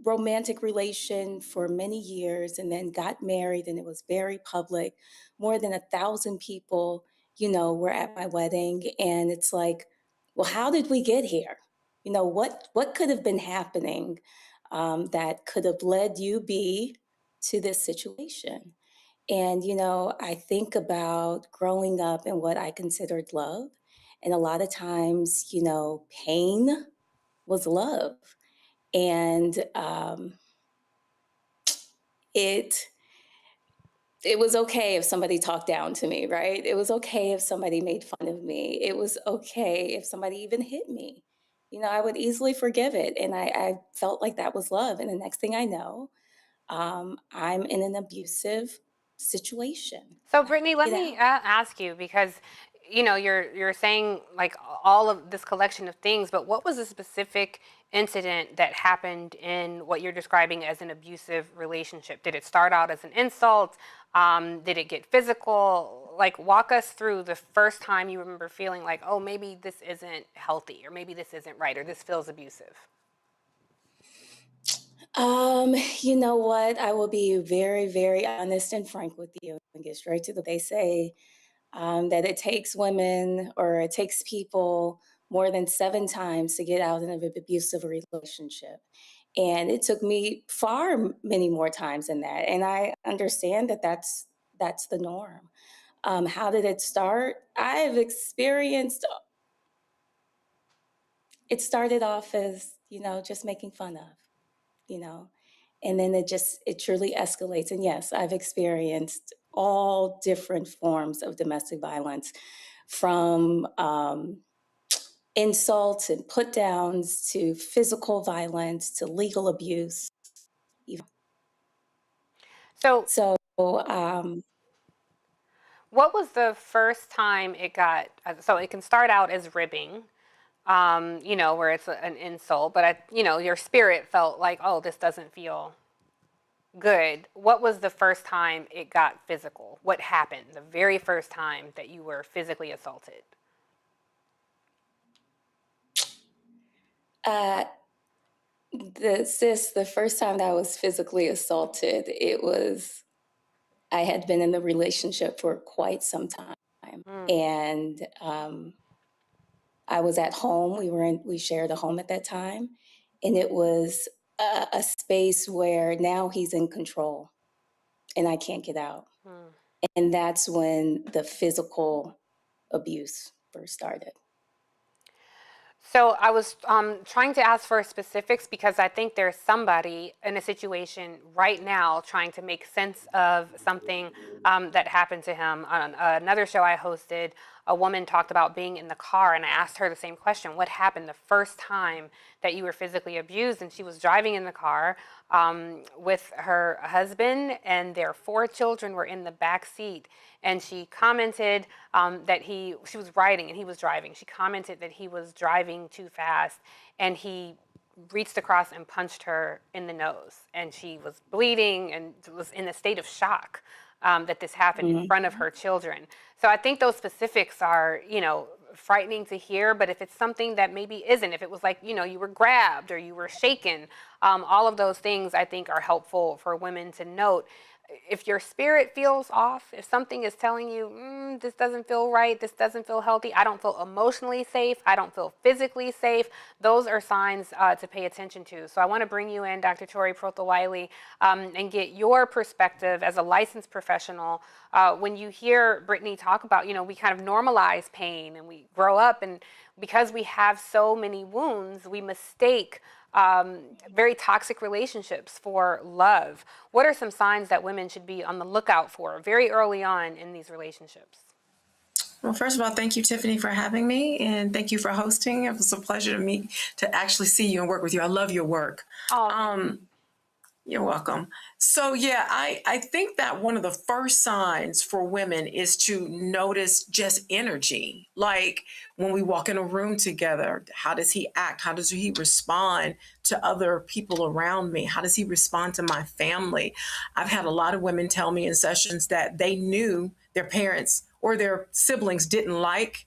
romantic relation for many years and then got married, and it was very public. More than 1,000 people, you know, were at my wedding. And it's like, well, how did we get here? You know, what could have been happening that could have led you to this situation? And, you know, I think about growing up and what I considered love. And a lot of times, you know, pain was love. And it was okay if somebody talked down to me, right? It was okay if somebody made fun of me. It was okay if somebody even hit me. You know, I would easily forgive it. And I felt like that was love. And the next thing I know, I'm in an abusive situation. So Brittany, let me ask you, because you're saying like all of this collection of things, but what was a specific incident that happened in what you're describing as an abusive relationship? Did it start out as an insult? Did it get physical? Like, walk us through the first time you remember feeling like, oh, maybe this isn't healthy, or maybe this isn't right, or this feels abusive. You know what? I will be very, very honest and frank with you and get straight to the. They say that it takes women, or it takes people more than 7 times to get out of an abusive relationship. And it took me many more times than that. And I understand that that's the norm. How did it start? I've experienced, it started off as, just making fun of, and then it truly escalates. And yes, I've experienced all different forms of domestic violence, from insults and put downs to physical violence to legal abuse. So what was the first time it got, so it can start out as ribbing, where it's an insult, but your spirit felt like, oh, this doesn't feel good. What was the first time it got physical? What happened the very first time that you were physically assaulted? The first time that I was physically assaulted, I had been in the relationship for quite some time. And I was at home. We shared a home at that time. And it was a space where now he's in control and I can't get out. And that's when the physical abuse first started. So I was trying to ask for specifics, because I think there's somebody in a situation right now trying to make sense of something that happened to him. On another show I hosted, a woman talked about being in the car, and I asked her the same question. What happened the first time that you were physically abused? And she was driving in the car with her husband, and their 4 children were in the back seat. And she commented that she was riding and he was driving. She commented that he was driving too fast, and he reached across and punched her in the nose. And she was bleeding and was in a state of shock that this happened in front of her children. So I think those specifics are, frightening to hear. But if it's something that maybe isn't, if it was like, you were grabbed or you were shaken, all of those things I think are helpful for women to note. If your spirit feels off, if something is telling you, this doesn't feel right, this doesn't feel healthy, I don't feel emotionally safe, I don't feel physically safe, those are signs to pay attention to. So I want to bring you in, Dr. Tori Prothal-Wiley, and get your perspective as a licensed professional. When you hear Brittany talk about, we kind of normalize pain, and we grow up, and because we have so many wounds, we mistake very toxic relationships for love. What are some signs that women should be on the lookout for very early on in these relationships? Well, first of all, thank you, Tiffany, for having me, and thank you for hosting. It was a pleasure to actually see you and work with you. I love your work. You're welcome. So yeah, I think that one of the first signs for women is to notice just energy. Like when we walk in a room together, how does he act? How does he respond to other people around me? How does he respond to my family? I've had a lot of women tell me in sessions that they knew their parents or their siblings didn't like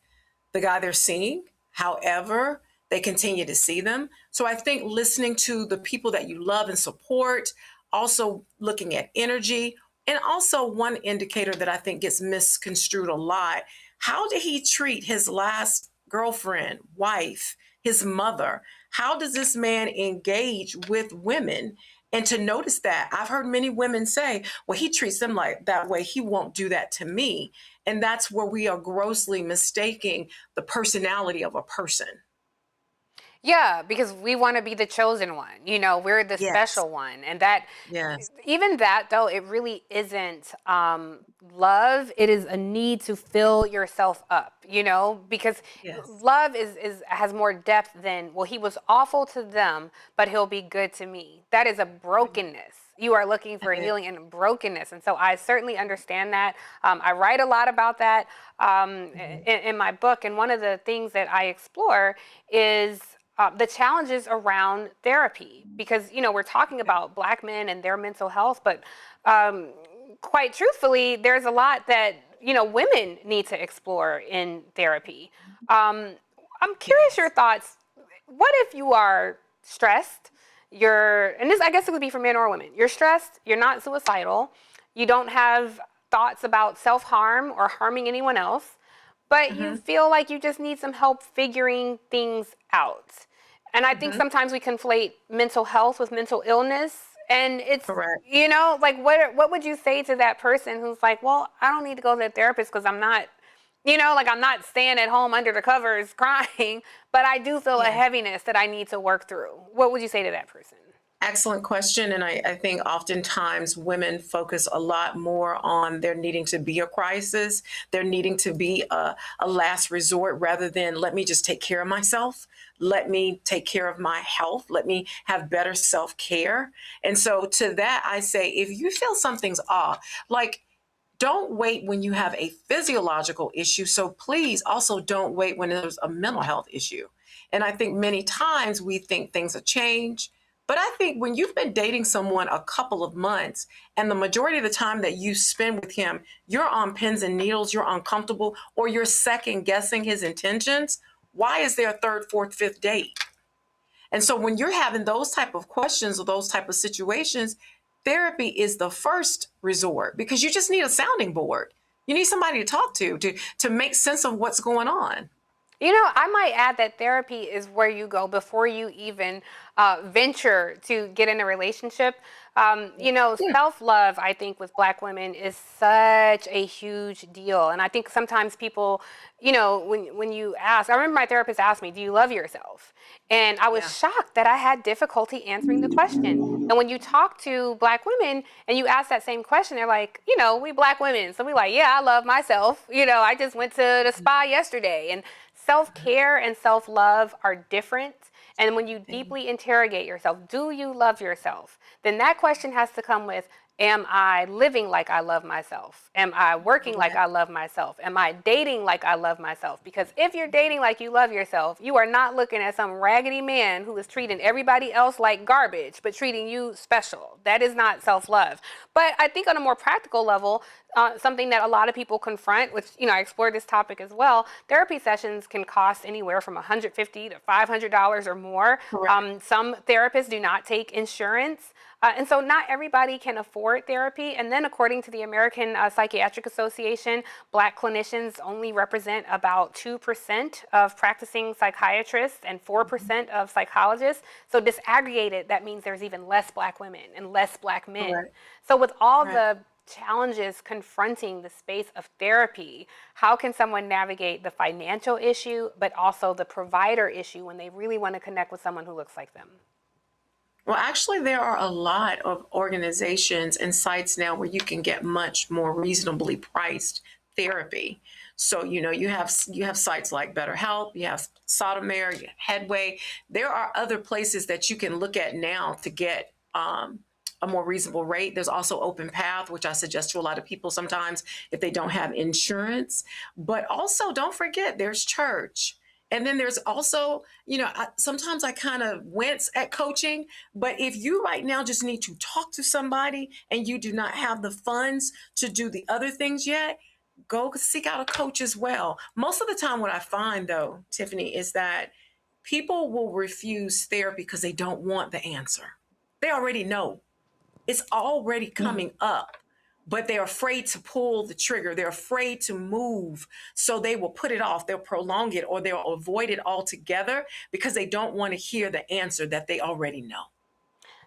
the guy they're seeing. However, they continue to see them. So I think listening to the people that you love and support, also looking at energy, and also one indicator that I think gets misconstrued a lot, how did he treat his last girlfriend, wife, his mother? How does this man engage with women? And to notice that, I've heard many women say, well, he treats them like that way, he won't do that to me. And that's where we are grossly mistaking the personality of a person. Yeah, because we want to be the chosen one. We're the special one. And that, even that, though, it really isn't love. It is a need to fill yourself up, because love has more depth than, well, he was awful to them, but he'll be good to me. That is a brokenness. You are looking for healing in brokenness. And so I certainly understand that. I write a lot about that in my book. And one of the things that I explore is the challenges around therapy, because, you know, we're talking about Black men and their mental health, but quite truthfully, there's a lot that, you know, women need to explore in therapy. I'm curious your thoughts. What if you are stressed? And this, I guess it would be for men or women. You're stressed, you're not suicidal, you don't have thoughts about self-harm or harming anyone else, but you feel like you just need some help figuring things out. And I think sometimes we conflate mental health with mental illness. And it's, you know, like, what would you say to that person who's like, well, I don't need to go to a therapist because I'm not, you know, like, I'm not staying at home under the covers crying, but I do feel a heaviness that I need to work through. What would you say to that person? Excellent question. And I think oftentimes women focus a lot more on there needing to be a crisis, there needing to be a last resort, rather than let me just take care of myself. Let me take care of my health. Let me have better self-care. And so to that, I say, if you feel something's off, like, don't wait when you have a physiological issue. So please also don't wait when there's a mental health issue. And I think many times we think things have changed. But I think when you've been dating someone a couple of months, and the majority of the time that you spend with him, you're on pins and needles, you're uncomfortable, or you're second guessing his intentions, why is there a third, fourth, fifth date? And so when you're having those type of questions or those type of situations, therapy is the first resort, because you just need a sounding board. You need somebody to talk to make sense of what's going on. You know, I might add that therapy is where you go before you even venture to get in a relationship. You know, self-love, I think, with Black women is such a huge deal. And I think sometimes people, you know, when you ask, I remember my therapist asked me, do you love yourself? And I was shocked that I had difficulty answering the question. And when you talk to Black women and you ask that same question, they're like, you know, we Black women. So we like, yeah, I love myself. You know, I just went to the spa yesterday. And self-care and self-love are different. And when you deeply interrogate yourself, do you love yourself? Then that question has to come with, am I living like I love myself? Am I working like I love myself? Am I dating like I love myself? Because if you're dating like you love yourself, you are not looking at some raggedy man who is treating everybody else like garbage, but treating you special. That is not self-love. But I think on a more practical level, something that a lot of people confront, which, you know, I explored this topic as well, therapy sessions can cost anywhere from $150 to $500 or more. Some therapists do not take insurance. And so not everybody can afford therapy. And then according to the American Psychiatric Association, Black clinicians only represent about 2% of practicing psychiatrists and 4% of psychologists. So disaggregated, that means there's even less Black women and less Black men. So with all the challenges confronting the space of therapy, how can someone navigate the financial issue, but also the provider issue when they really want to connect with someone who looks like them? Well, actually, there are a lot of organizations and sites now where you can get much more reasonably priced therapy. So, you know, you have sites like BetterHelp, you have Sotomayor, you have Headway. There are other places that you can look at now to get a more reasonable rate. There's also Open Path, which I suggest to a lot of people sometimes if they don't have insurance. But also, don't forget, there's church. And then there's also, you know, sometimes I kind of wince at coaching, but if you right now just need to talk to somebody and you do not have the funds to do the other things yet, go seek out a coach as well. Most of the time what I find, though, Tiffany, is that people will refuse therapy because they don't want the answer. They already know. It's already coming up. But they're afraid to pull the trigger. They're afraid to move. So they will put it off. They'll prolong it, or they'll avoid it altogether because they don't want to hear the answer that they already know.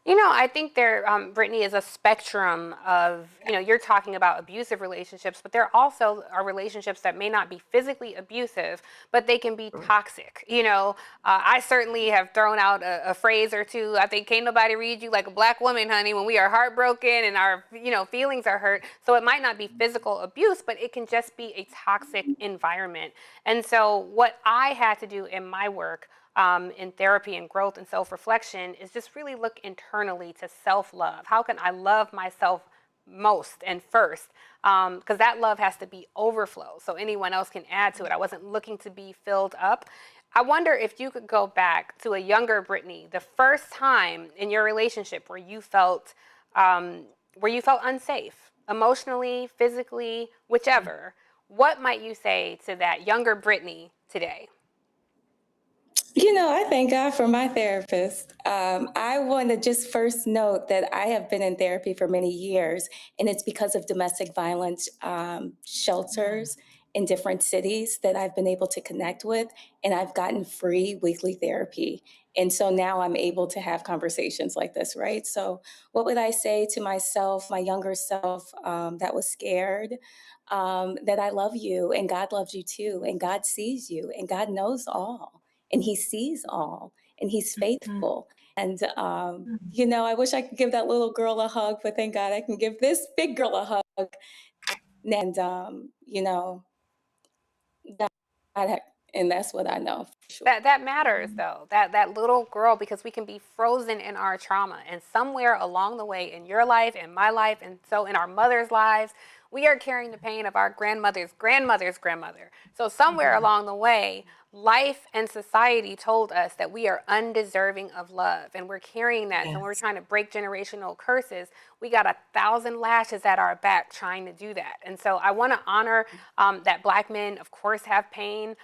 You know, I think there, Brittany, is a spectrum of, you know, you're talking about abusive relationships, but there also are relationships that may not be physically abusive, but they can be toxic. You know, I certainly have thrown out a phrase or two. I think, can't nobody read you like a Black woman, honey, when we are heartbroken and our, you know, feelings are hurt. So it might not be physical abuse, but it can just be a toxic environment. And so what I had to do in my work in therapy and growth and self-reflection is just really look internally to self-love. How can I love myself most and first? Because that love has to be overflow, so anyone else can add to it. I wasn't looking to be filled up. I wonder if you could go back to a younger Brittany, the first time in your relationship where you felt unsafe, emotionally, physically, whichever. What might you say to that younger Brittany today? You know, I thank God for my therapist. I want to just first note that I have been in therapy for many years, and it's because of domestic violence shelters in different cities that I've been able to connect with, and I've gotten free weekly therapy. And so now I'm able to have conversations like this, right? So what would I say to myself, my younger self that was scared? That I love you, and God loves you too, and God sees you, and God knows all. And he sees all, and he's faithful. And, you know, I wish I could give that little girl a hug, but thank God I can give this big girl a hug. And, you know, and that's what I know. For sure. That matters though, that little girl, because we can be frozen in our trauma, and somewhere along the way in your life, in my life, and so in our mother's lives, we are carrying the pain of our grandmother's grandmother's grandmother. So somewhere along the way, life and society told us that we are undeserving of love, and we're carrying that. Yes. So when we're trying to break generational curses, we got 1,000 lashes at our back trying to do that. And so I want to honor that Black men, of course, have pain.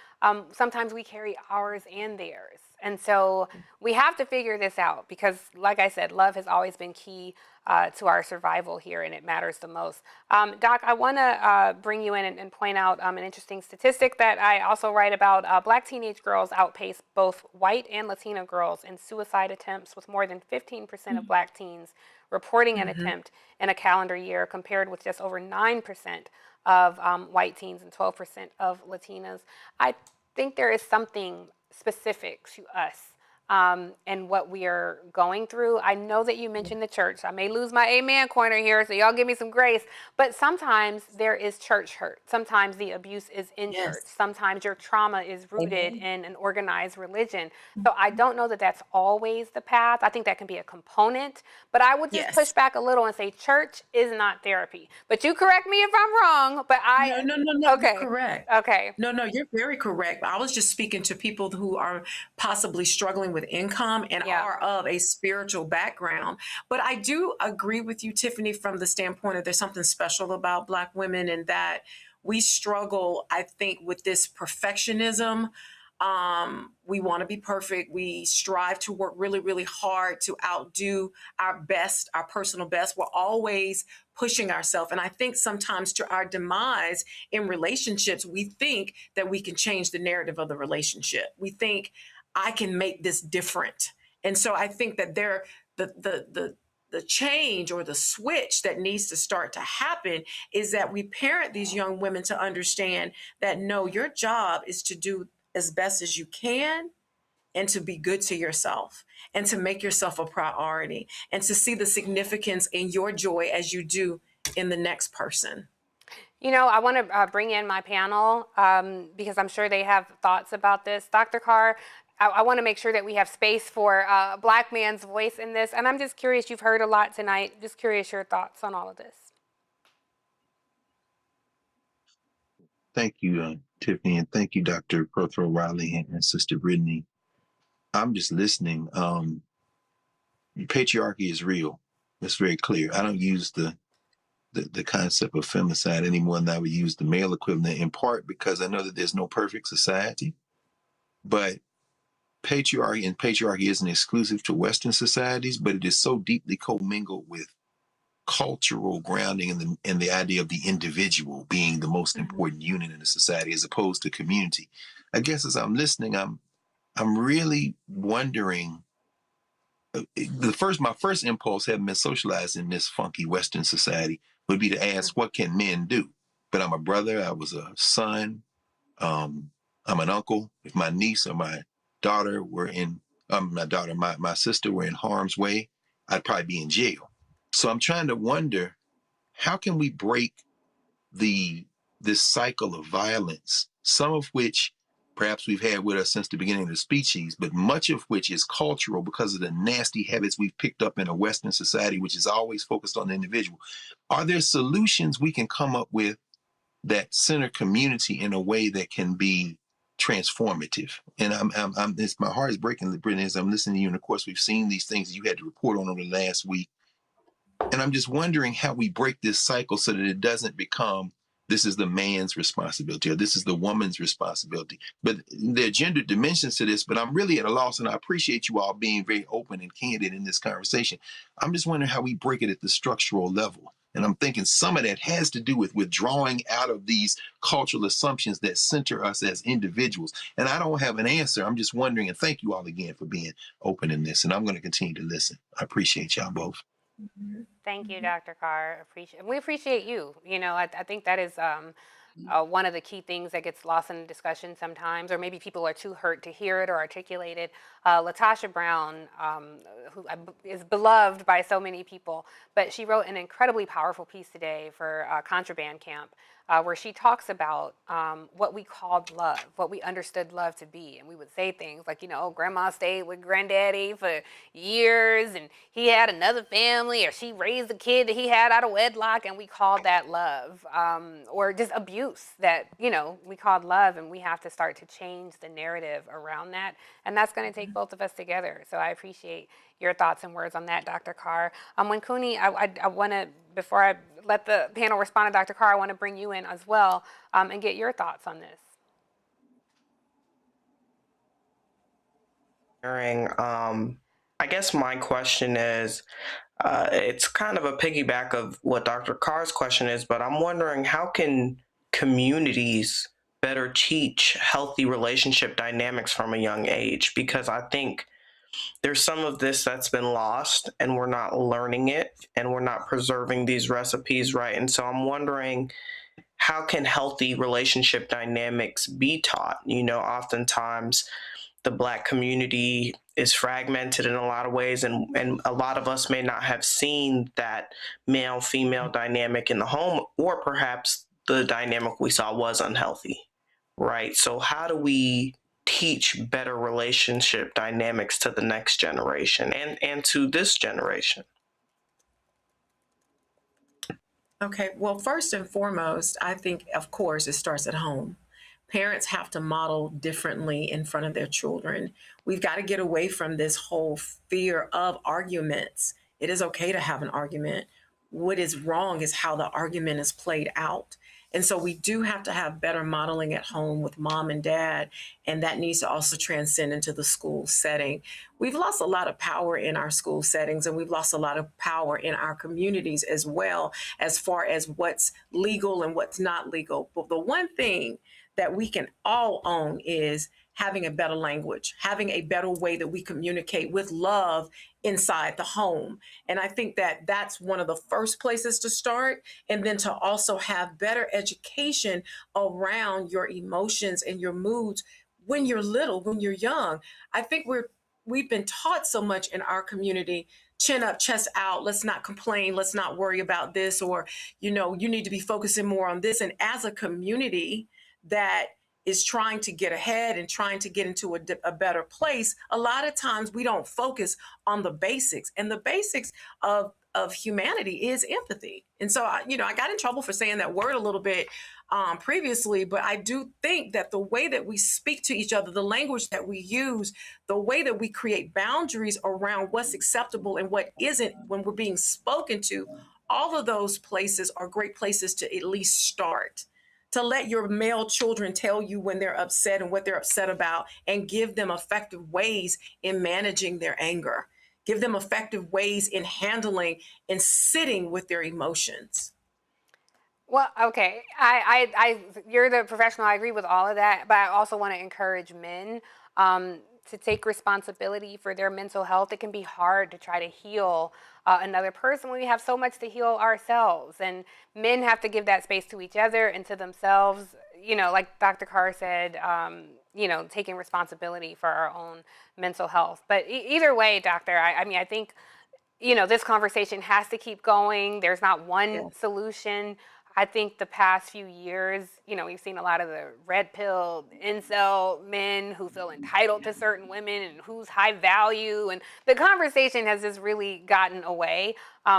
Sometimes we carry ours and theirs. And so we have to figure this out because, like I said, love has always been key to our survival here, and it matters the most. Doc, I want to bring you in and point out an interesting statistic that I also write about. Black teenage girls outpace both white and Latina girls in suicide attempts, with more than 15% of Black teens reporting an attempt in a calendar year, compared with just over 9% of white teens and 12% of Latinas. I think there is something specific to us and what we are going through. I know that you mentioned the church. I may lose my amen corner here, so y'all give me some grace. But sometimes there is church hurt. Sometimes the abuse is in church. Sometimes your trauma is rooted in an organized religion. So I don't know that that's always the path. I think that can be a component. But I would just push back a little and say church is not therapy. But you correct me if I'm wrong. But No, okay. You're correct. Okay. No, you're very correct. I was just speaking to people who are possibly struggling with income and are of a spiritual background. But I do agree with you, Tiffany, from the standpoint of there's something special about Black women, and that we struggle, I think, with this perfectionism. We want to be perfect. We strive to work really, really hard to outdo our best, our personal best. We're always pushing ourselves. And I think sometimes to our demise in relationships, we think that we can change the narrative of the relationship. We think I can make this different. And so I think that the change or the switch that needs to start to happen is that we parent these young women to understand that no, your job is to do as best as you can and to be good to yourself and to make yourself a priority and to see the significance in your joy as you do in the next person. You know, I want to bring in my panel because I'm sure they have thoughts about this. Dr. Carr, I want to make sure that we have space for a Black man's voice in this. And I'm just curious, you've heard a lot tonight. Just curious your thoughts on all of this. Thank you, Tiffany, and thank you, Dr. Prothero Riley and Sister Brittany. I'm just listening. Patriarchy is real. It's very clear. I don't use the concept of femicide any more than I would use the male equivalent, in part because I know that there's no perfect society. But patriarchy isn't exclusive to Western societies, but it is so deeply commingled with cultural grounding and the idea of the individual being the most important unit in a society as opposed to community. I guess as I'm listening, I'm really wondering. My first impulse, having been socialized in this funky Western society, would be to ask, what can men do? But I'm a brother. I was a son. I'm an uncle. If my niece or my daughter were my sister were in harm's way, I'd probably be in jail. So I'm trying to wonder, how can we break this cycle of violence, some of which perhaps we've had with us since the beginning of the species, but much of which is cultural because of the nasty habits we've picked up in a Western society, which is always focused on the individual. Are there solutions we can come up with that center community in a way that can be transformative? And my heart is breaking, Brittany, as I'm listening to you. And of course, we've seen these things you had to report on over the last week. And I'm just wondering how we break this cycle so that it doesn't become, this is the man's responsibility or this is the woman's responsibility. But there are gender dimensions to this, but I'm really at a loss, and I appreciate you all being very open and candid in this conversation. I'm just wondering how we break it at the structural level. And I'm thinking some of that has to do with withdrawing out of these cultural assumptions that center us as individuals. And I don't have an answer. I'm just wondering, and thank you all again for being open in this. And I'm going to continue to listen. I appreciate y'all both. Thank you, Dr. Carr. We appreciate you. You know, I think that is one of the key things that gets lost in the discussion sometimes, or maybe people are too hurt to hear it or articulate it. Latasha Brown, who is beloved by so many people, but she wrote an incredibly powerful piece today for Contraband Camp, where she talks about what we called love, what we understood love to be. And we would say things like, you know, grandma stayed with granddaddy for years and he had another family, or she raised a kid that he had out of wedlock, and we called that love, or just abuse that, you know, we called love. And we have to start to change the narrative around that. And that's going to take both of us together. So I appreciate your thoughts and words on that, Dr. Carr. Winkuni, I want to, before I let the panel respond to Dr. Carr, I want to bring you in as well and get your thoughts on this. I guess my question is, it's kind of a piggyback of what Dr. Carr's question is, but I'm wondering, how can communities better teach healthy relationship dynamics from a young age? Because I think there's some of this that's been lost and we're not learning it and we're not preserving these recipes, right? And so I'm wondering, how can healthy relationship dynamics be taught? You know, oftentimes the Black community is fragmented in a lot of ways, and a lot of us may not have seen that male-female dynamic in the home, or perhaps the dynamic we saw was unhealthy, right? So how do we teach better relationship dynamics to the next generation and to this generation? Okay, well, first and foremost, I think, of course, it starts at home. Parents have to model differently in front of their children. We've got to get away from this whole fear of arguments. It is okay to have an argument. What is wrong is how the argument is played out. And so we do have to have better modeling at home with mom and dad, and that needs to also transcend into the school setting. We've lost a lot of power in our school settings, and we've lost a lot of power in our communities as well, as far as what's legal and what's not legal. But the one thing that we can all own is having a better language, having a better way that we communicate with love inside the home. And I think that that's one of the first places to start. And then to also have better education around your emotions and your moods when you're little, when you're young. I think we've been taught so much in our community: chin up, chest out, let's not complain, let's not worry about this, or, you know, you need to be focusing more on this. And as a community that is trying to get ahead and trying to get into a better place, a lot of times we don't focus on the basics. And the basics of humanity is empathy. And so, I got in trouble for saying that word a little bit previously, but I do think that the way that we speak to each other, the language that we use, the way that we create boundaries around what's acceptable and what isn't when we're being spoken to, all of those places are great places to at least start. To let your male children tell you when they're upset and what they're upset about, and give them effective ways in managing their anger. Give them effective ways in handling and sitting with their emotions. Well, okay, you're the professional. I agree with all of that, but I also want to encourage men to take responsibility for their mental health. It can be hard to try to heal another person when we have so much to heal ourselves. And men have to give that space to each other and to themselves, you know, like Dr. Carr said, taking responsibility for our own mental health. But either way, doctor, I think, this conversation has to keep going. There's not one solution. I think the past few years, we've seen a lot of the red pill, incel men who feel entitled to certain women and who's high value. And the conversation has just really gotten away,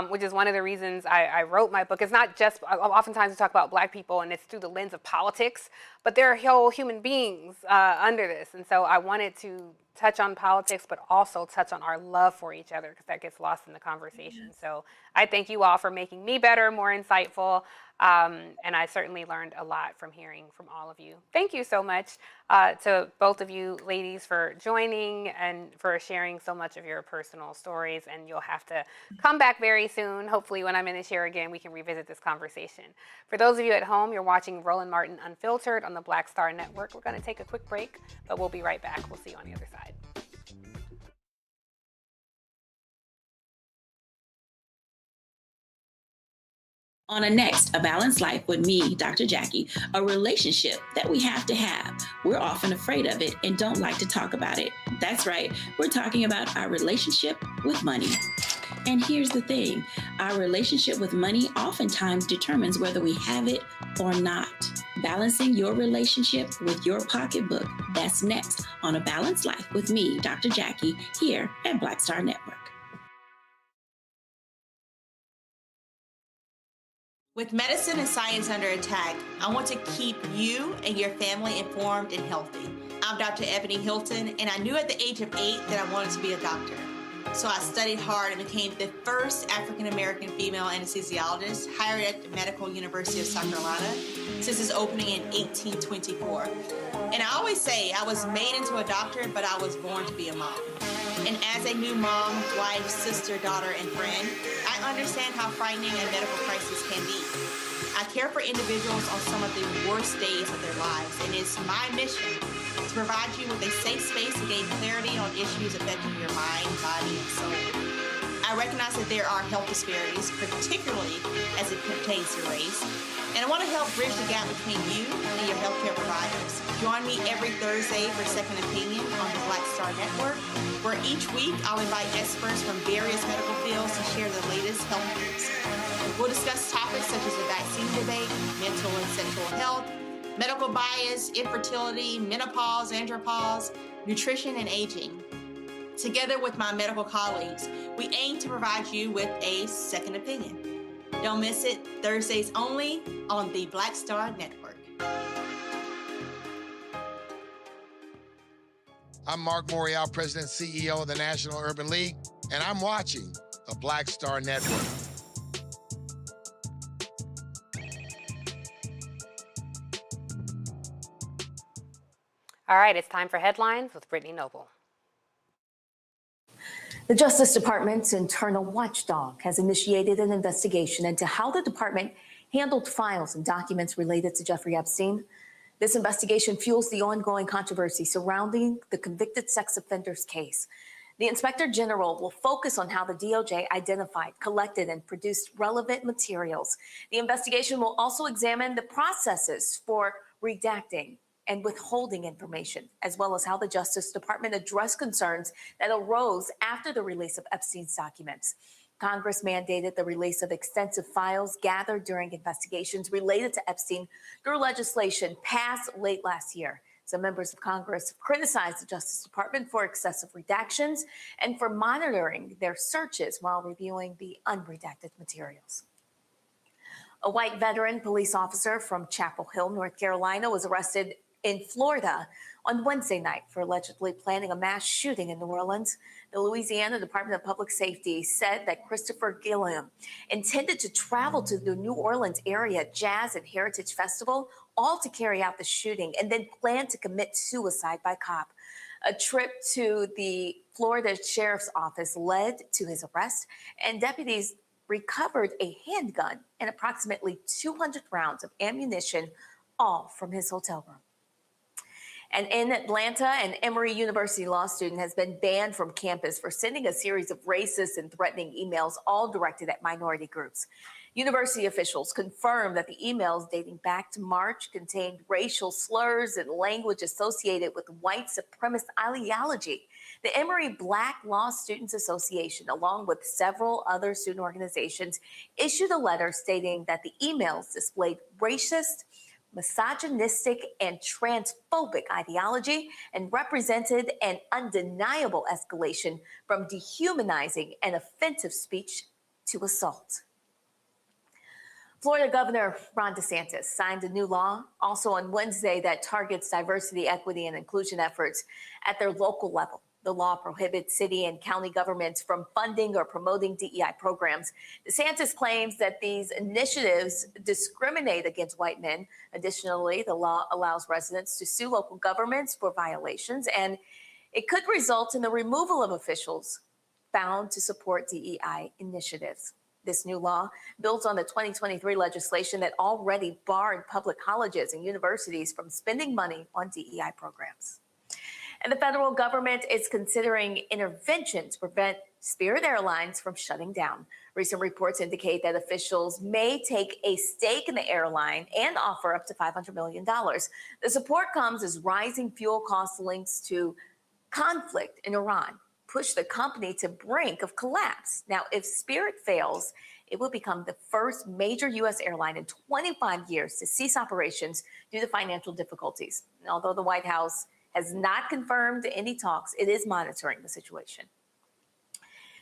which is one of the reasons I wrote my book. It's not just, oftentimes we talk about Black people and it's through the lens of politics, but there are whole human beings under this. And so I wanted to touch on politics, but also touch on our love for each other, because that gets lost in the conversation. So I thank you all for making me better, more insightful. And I certainly learned a lot from hearing from all of you. Thank you so much to both of you ladies for joining and for sharing so much of your personal stories. And you'll have to come back very soon. Hopefully when I'm in the chair again, we can revisit this conversation. For those of you at home, you're watching Roland Martin Unfiltered on the Black Star Network. We're going to take a quick break, but we'll be right back. We'll see you on the other side. On a next, A Balanced Life with me, Dr. Jackie, a relationship that we have to have. We're often afraid of it and don't like to talk about it. That's right, we're talking about our relationship with money. And here's the thing, our relationship with money oftentimes determines whether we have it or not. Balancing your relationship with your pocketbook, that's next on A Balanced Life with me, Dr. Jackie, here at Black Star Network. With medicine and science under attack, I want to keep you and your family informed and healthy. I'm Dr. Ebony Hilton, and I knew at the age of 8 that I wanted to be a doctor. So I studied hard and became the first African-American female anesthesiologist hired at the Medical University of South Carolina since its opening in 1824. And I always say I was made into a doctor, but I was born to be a mom. And as a new mom, wife, sister, daughter, and friend, I understand how frightening a medical crisis can be. I care for individuals on some of the worst days of their lives, and it's my mission to provide you with a safe space to gain clarity on issues affecting your mind, body, and soul. I recognize that there are health disparities, particularly as it pertains to race, and I want to help bridge the gap between you and your healthcare providers. Join me every Thursday for Second Opinion on the Black Star Network, where each week I'll invite experts from various medical fields to share the latest health news. We'll discuss topics such as the vaccine debate, mental and sexual health, medical bias, infertility, menopause, andropause, nutrition, and aging. Together with my medical colleagues, we aim to provide you with a second opinion. Don't miss it, Thursdays only on the Black Star Network. I'm Mark Morial, President and CEO of the National Urban League, and I'm watching the Black Star Network. All right, it's time for headlines with Brittany Noble. The Justice Department's internal watchdog has initiated an investigation into how the department handled files and documents related to Jeffrey Epstein. This investigation fuels the ongoing controversy surrounding the convicted sex offenders case. The Inspector General will focus on how the DOJ identified, collected, and produced relevant materials. The investigation will also examine the processes for redacting and withholding information, as well as how the Justice Department addressed concerns that arose after the release of Epstein's documents. Congress mandated the release of extensive files gathered during investigations related to Epstein through legislation passed late last year. Some members of Congress have criticized the Justice Department for excessive redactions and for monitoring their searches while reviewing the unredacted materials. A white veteran police officer from Chapel Hill, North Carolina, was arrested in Florida on Wednesday night for allegedly planning a mass shooting in New Orleans. The Louisiana Department of Public Safety said that Christopher Gilliam intended to travel to the New Orleans area Jazz and Heritage Festival, all to carry out the shooting, and then planned to commit suicide by cop. A trip to the Florida Sheriff's Office led to his arrest, and deputies recovered a handgun and approximately 200 rounds of ammunition, all from his hotel room. And in Atlanta, an Emory University law student has been banned from campus for sending a series of racist and threatening emails, all directed at minority groups. University officials confirmed that the emails dating back to March contained racial slurs and language associated with white supremacist ideology. The Emory Black Law Students Association, along with several other student organizations, issued a letter stating that the emails displayed racist, misogynistic, and transphobic ideology and represented an undeniable escalation from dehumanizing and offensive speech to assault. Florida Governor Ron DeSantis signed a new law also on Wednesday that targets diversity, equity, and inclusion efforts at their local level. The law prohibits city and county governments from funding or promoting DEI programs. DeSantis claims that these initiatives discriminate against white men. Additionally, the law allows residents to sue local governments for violations, and it could result in the removal of officials found to support DEI initiatives. This new law builds on the 2023 legislation that already barred public colleges and universities from spending money on DEI programs. And the federal government is considering intervention to prevent Spirit Airlines from shutting down. Recent reports indicate that officials may take a stake in the airline and offer up to $500 million. The support comes as rising fuel costs linked to conflict in Iran push the company to brink of collapse. Now, if Spirit fails, it will become the first major U.S. airline in 25 years to cease operations due to financial difficulties. And although the White House has not confirmed any talks, it is monitoring the situation.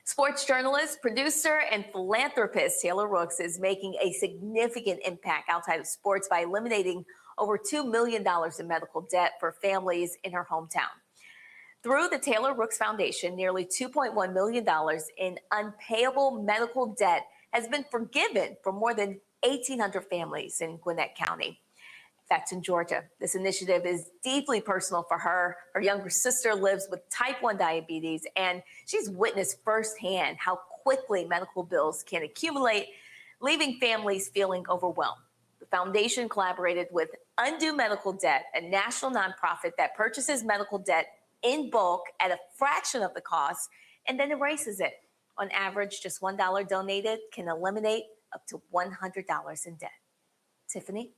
Sports journalist, producer, and philanthropist Taylor Rooks is making a significant impact outside of sports by eliminating over $2 million in medical debt for families in her hometown. Through the Taylor Rooks Foundation, nearly $2.1 million in unpayable medical debt has been forgiven for more than 1,800 families in Gwinnett County. That's in Georgia. This initiative is deeply personal for her. Her younger sister lives with type 1 diabetes, and she's witnessed firsthand how quickly medical bills can accumulate, leaving families feeling overwhelmed. The foundation collaborated with Undo Medical Debt, a national nonprofit that purchases medical debt in bulk at a fraction of the cost and then erases it. On average, just $1 donated can eliminate up to $100 in debt. Tiffany?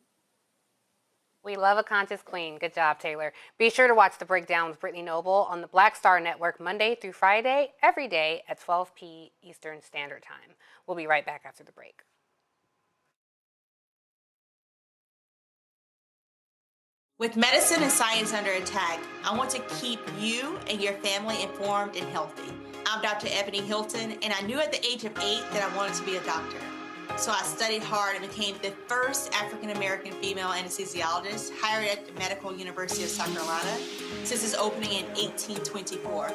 We love a conscious queen. Good job, Taylor. Be sure to watch The Breakdown with Brittany Noble on the Black Star Network Monday through Friday, every day at 12 p. Eastern Standard Time. We'll be right back after the break. With medicine and science under attack, I want to keep you and your family informed and healthy. I'm Dr. Ebony Hilton, and I knew at the age of 8 that I wanted to be a doctor. So I studied hard and became the first African-American female anesthesiologist hired at the Medical University of South Carolina since its opening in 1824.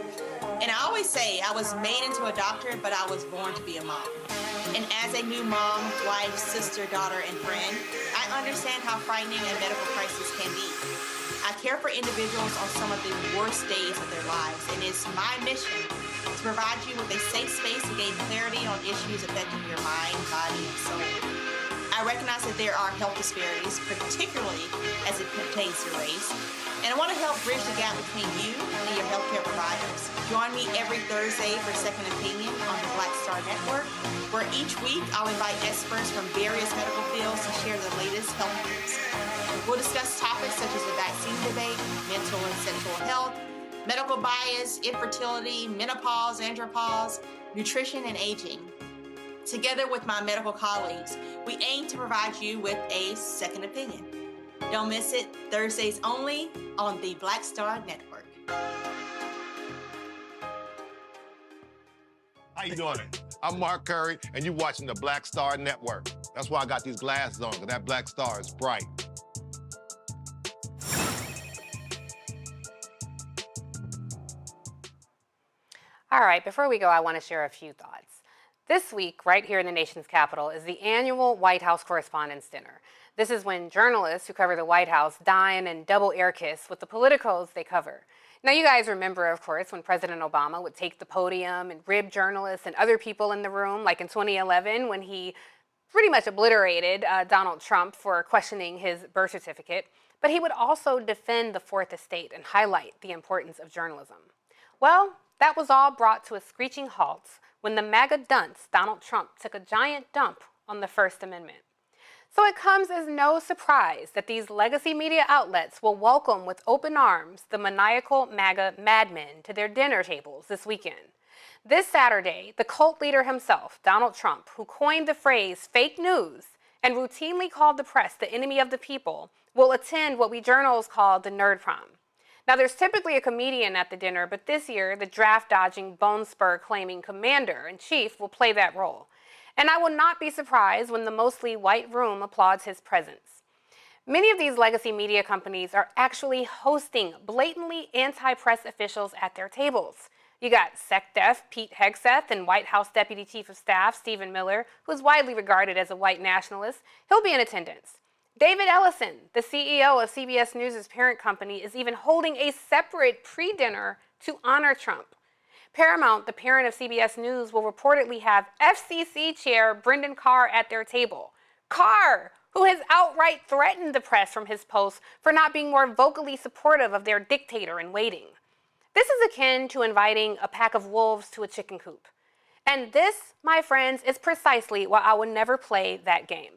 And I always say I was made into a doctor, but I was born to be a mom. And as a new mom, wife, sister, daughter, and friend, I understand how frightening a medical crisis can be. I care for individuals on some of the worst days of their lives, and it's my mission to provide you with a safe space to gain clarity on issues affecting your mind, body, and soul. I recognize that there are health disparities, particularly as it pertains to race, and I want to help bridge the gap between you and your healthcare providers. Join me every Thursday for Second Opinion on the Black Star Network, where each week I'll invite experts from various medical fields to share the latest health news. We'll discuss topics such as the vaccine debate, mental and sexual health, medical bias, infertility, menopause, andropause, nutrition, and aging. Together with my medical colleagues, we aim to provide you with a second opinion. Don't miss it, Thursdays only on the Black Star Network. How you doing? I'm Mark Curry, and you're watching the Black Star Network. That's why I got these glasses on, because that black star is bright. All right, before we go, I want to share a few thoughts. This week, right here in the nation's capital, is the annual White House Correspondents' Dinner. This is when journalists who cover the White House dine and double air kiss with the politicos they cover. Now, you guys remember, of course, when President Obama would take the podium and rib journalists and other people in the room, like in 2011 when he pretty much obliterated Donald Trump for questioning his birth certificate. but he would also defend the Fourth Estate and highlight the importance of journalism. Well, that was all brought to a screeching halt when the MAGA dunce, Donald Trump, took a giant dump on the First Amendment. So it comes as no surprise that these legacy media outlets will welcome with open arms the maniacal MAGA madmen to their dinner tables this weekend. This Saturday, the cult leader himself, Donald Trump, who coined the phrase fake news and routinely called the press the enemy of the people, will attend what we journals call the Nerd Prom. Now, there's typically a comedian at the dinner, but this year, the draft-dodging, bone-spur-claiming commander-in-chief will play that role. And I will not be surprised when the mostly white room applauds his presence. Many of these legacy media companies are actually hosting blatantly anti-press officials at their tables. You got SecDef Pete Hegseth and White House Deputy Chief of Staff Stephen Miller, who's widely regarded as a white nationalist. He'll be in attendance. David Ellison, the CEO of CBS News' parent company, is even holding a separate pre-dinner to honor Trump. Paramount, the parent of CBS News, will reportedly have FCC Chair Brendan Carr at their table. Carr, who has outright threatened the press from his post for not being more vocally supportive of their dictator in waiting. This is akin to inviting a pack of wolves to a chicken coop. And this, my friends, is precisely why I would never play that game.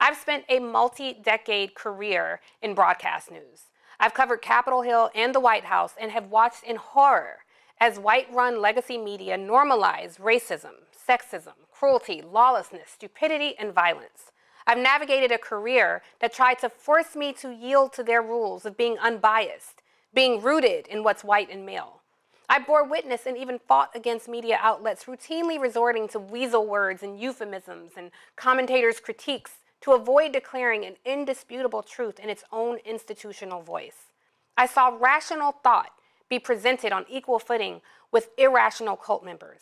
I've spent a multi-decade career in broadcast news. I've covered Capitol Hill and the White House and have watched in horror as white-run legacy media normalize racism, sexism, cruelty, lawlessness, stupidity, and violence. I've navigated a career that tried to force me to yield to their rules of being unbiased, being rooted in what's white and male. I bore witness and even fought against media outlets routinely resorting to weasel words and euphemisms and commentators' critiques to avoid declaring an indisputable truth in its own institutional voice. I saw rational thought be presented on equal footing with irrational cult members.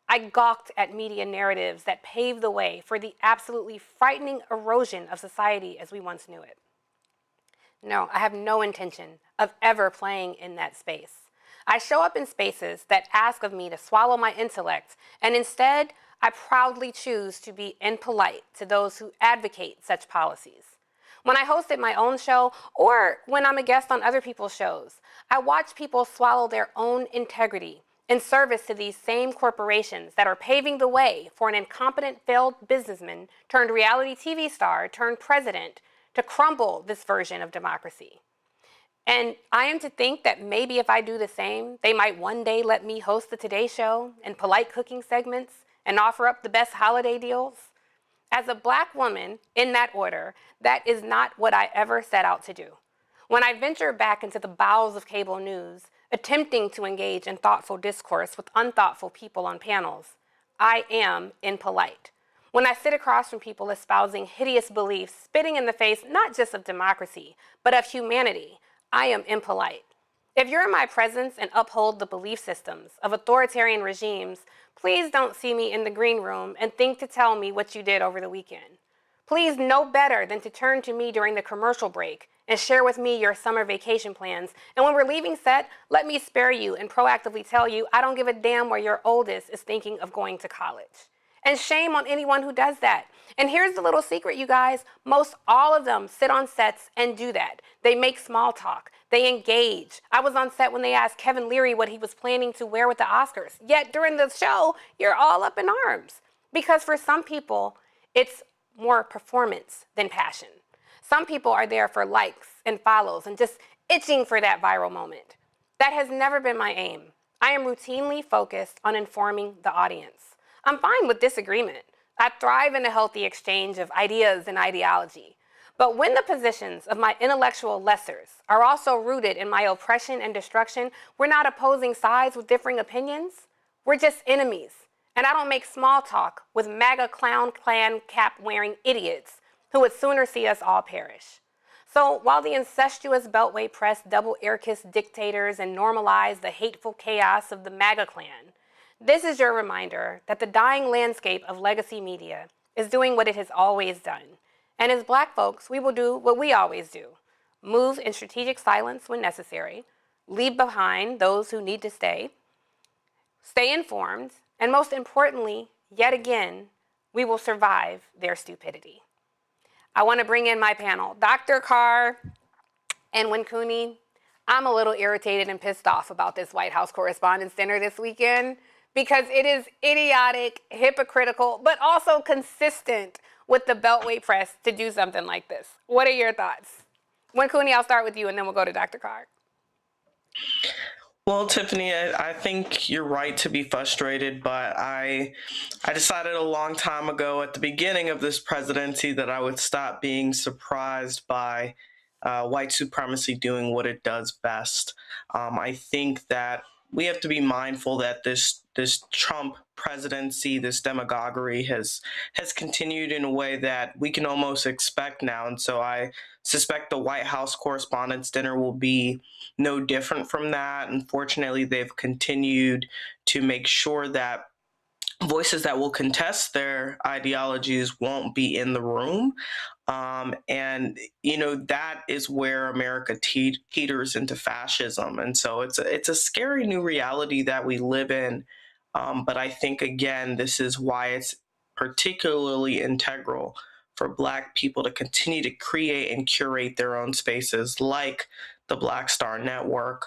I gawked at media narratives that paved the way for the absolutely frightening erosion of society as we once knew it. No, I have no intention of ever playing in that space. I show up in spaces that ask of me to swallow my intellect, and instead, I proudly choose to be impolite to those who advocate such policies. When I hosted my own show, or when I'm a guest on other people's shows, I watch people swallow their own integrity in service to these same corporations that are paving the way for an incompetent failed businessman turned reality TV star turned president to crumble this version of democracy. And I am to think that maybe if I do the same, they might one day let me host the Today Show and polite cooking segments and offer up the best holiday deals. As a Black woman, in that order, that is not what I ever set out to do. When I venture back into the bowels of cable news, attempting to engage in thoughtful discourse with unthoughtful people on panels, I am impolite. When I sit across from people espousing hideous beliefs, spitting in the face not just of democracy, but of humanity, I am impolite. If you're in my presence and uphold the belief systems of authoritarian regimes, please don't see me in the green room and think to tell me what you did over the weekend. Please know better than to turn to me during the commercial break and share with me your summer vacation plans. And when we're leaving set, let me spare you and proactively tell you I don't give a damn where your oldest is thinking of going to college. And shame on anyone who does that. And here's the little secret, you guys. Most all of them sit on sets and do that. They make small talk. They engage. I was on set when they asked Kevin Leary what he was planning to wear with the Oscars. Yet during the show, you're all up in arms. Because for some people, it's more performance than passion. Some people are there for likes and follows and just itching for that viral moment. That has never been my aim. I am routinely focused on informing the audience. I'm fine with disagreement. I thrive in a healthy exchange of ideas and ideology. But when the positions of my intellectual lessers are also rooted in my oppression and destruction, we're not opposing sides with differing opinions. We're just enemies. And I don't make small talk with MAGA clown clan cap wearing idiots who would sooner see us all perish. So while the incestuous Beltway press double air-kiss dictators and normalize the hateful chaos of the MAGA clan, this is your reminder that the dying landscape of legacy media is doing what it has always done. And as Black folks, we will do what we always do. Move in strategic silence when necessary, leave behind those who need to stay informed, and most importantly, yet again, we will survive their stupidity. I want to bring in my panel. Dr. Carr, And Wincuni, I'm a little irritated and pissed off about this White House Correspondents' Dinner this weekend because it is idiotic, hypocritical, but also consistent with the Beltway press to do something like this. What are your thoughts? Wincuni, I'll start with you and then we'll go to Dr. Carr. Well, Tiffany, I think you're right to be frustrated, but I decided a long time ago at the beginning of this presidency that I would stop being surprised by white supremacy doing what it does best. I think that we have to be mindful that this Trump presidency, this demagoguery has continued in a way that we can almost expect now. And so I suspect the White House Correspondents' Dinner will be no different from that. Unfortunately, they've continued to make sure that voices that will contest their ideologies won't be in the room. And, you know, that is where America teeters into fascism. And so it's a scary new reality that we live in. But I think, again, this is why it's particularly integral for Black people to continue to create and curate their own spaces like the Black Star Network,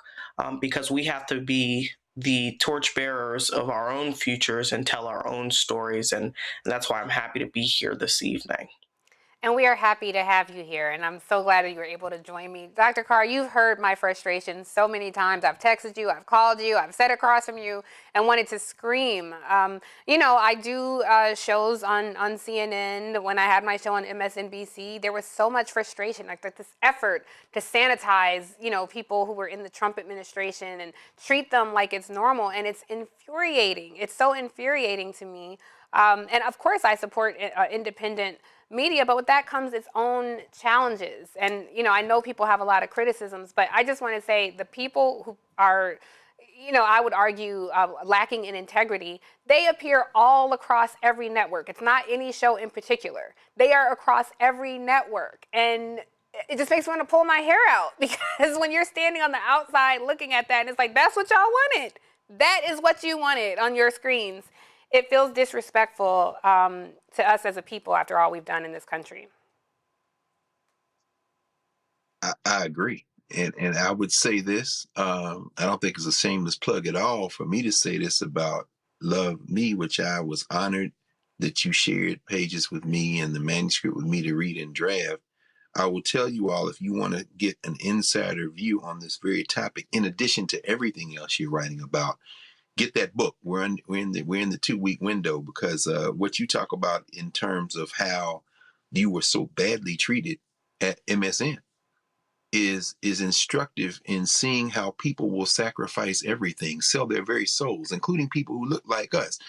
because we have to be the torchbearers of our own futures and tell our own stories. And that's why I'm happy to be here this evening. And we are happy to have you here, and I'm so glad that you were able to join me. Dr. Carr, you've heard my frustrations so many times. I've texted you, I've called you, I've sat across from you and wanted to scream. You know, I do shows on CNN. When I had my show on MSNBC, there was so much frustration, like this effort to sanitize, you know, people who were in the Trump administration and treat them like it's normal, and it's infuriating. It's so infuriating to me. And of course, I support independent media, but with that comes its own challenges. And, you know, I know people have a lot of criticisms, but I just want to say the people who are, you know, I would argue lacking in integrity, they appear all across every network. It's not any show in particular. They are across every network. And it just makes me want to pull my hair out, because when you're standing on the outside looking at that, and it's like, that's what y'all wanted. That is what you wanted on your screens. It feels disrespectful to us as a people after all we've done in this country. I agree. And I would say this, I don't think it's a shameless plug at all for me to say this about Love Me, which I was honored that you shared pages with me and the manuscript with me to read and draft. I will tell you all, if you want to get an insider view on this very topic, in addition to everything else you're writing about, get that book. We're in the 2-week window, because what you talk about in terms of how you were so badly treated at MSN is instructive in seeing how people will sacrifice everything, sell their very souls, including people who look like us.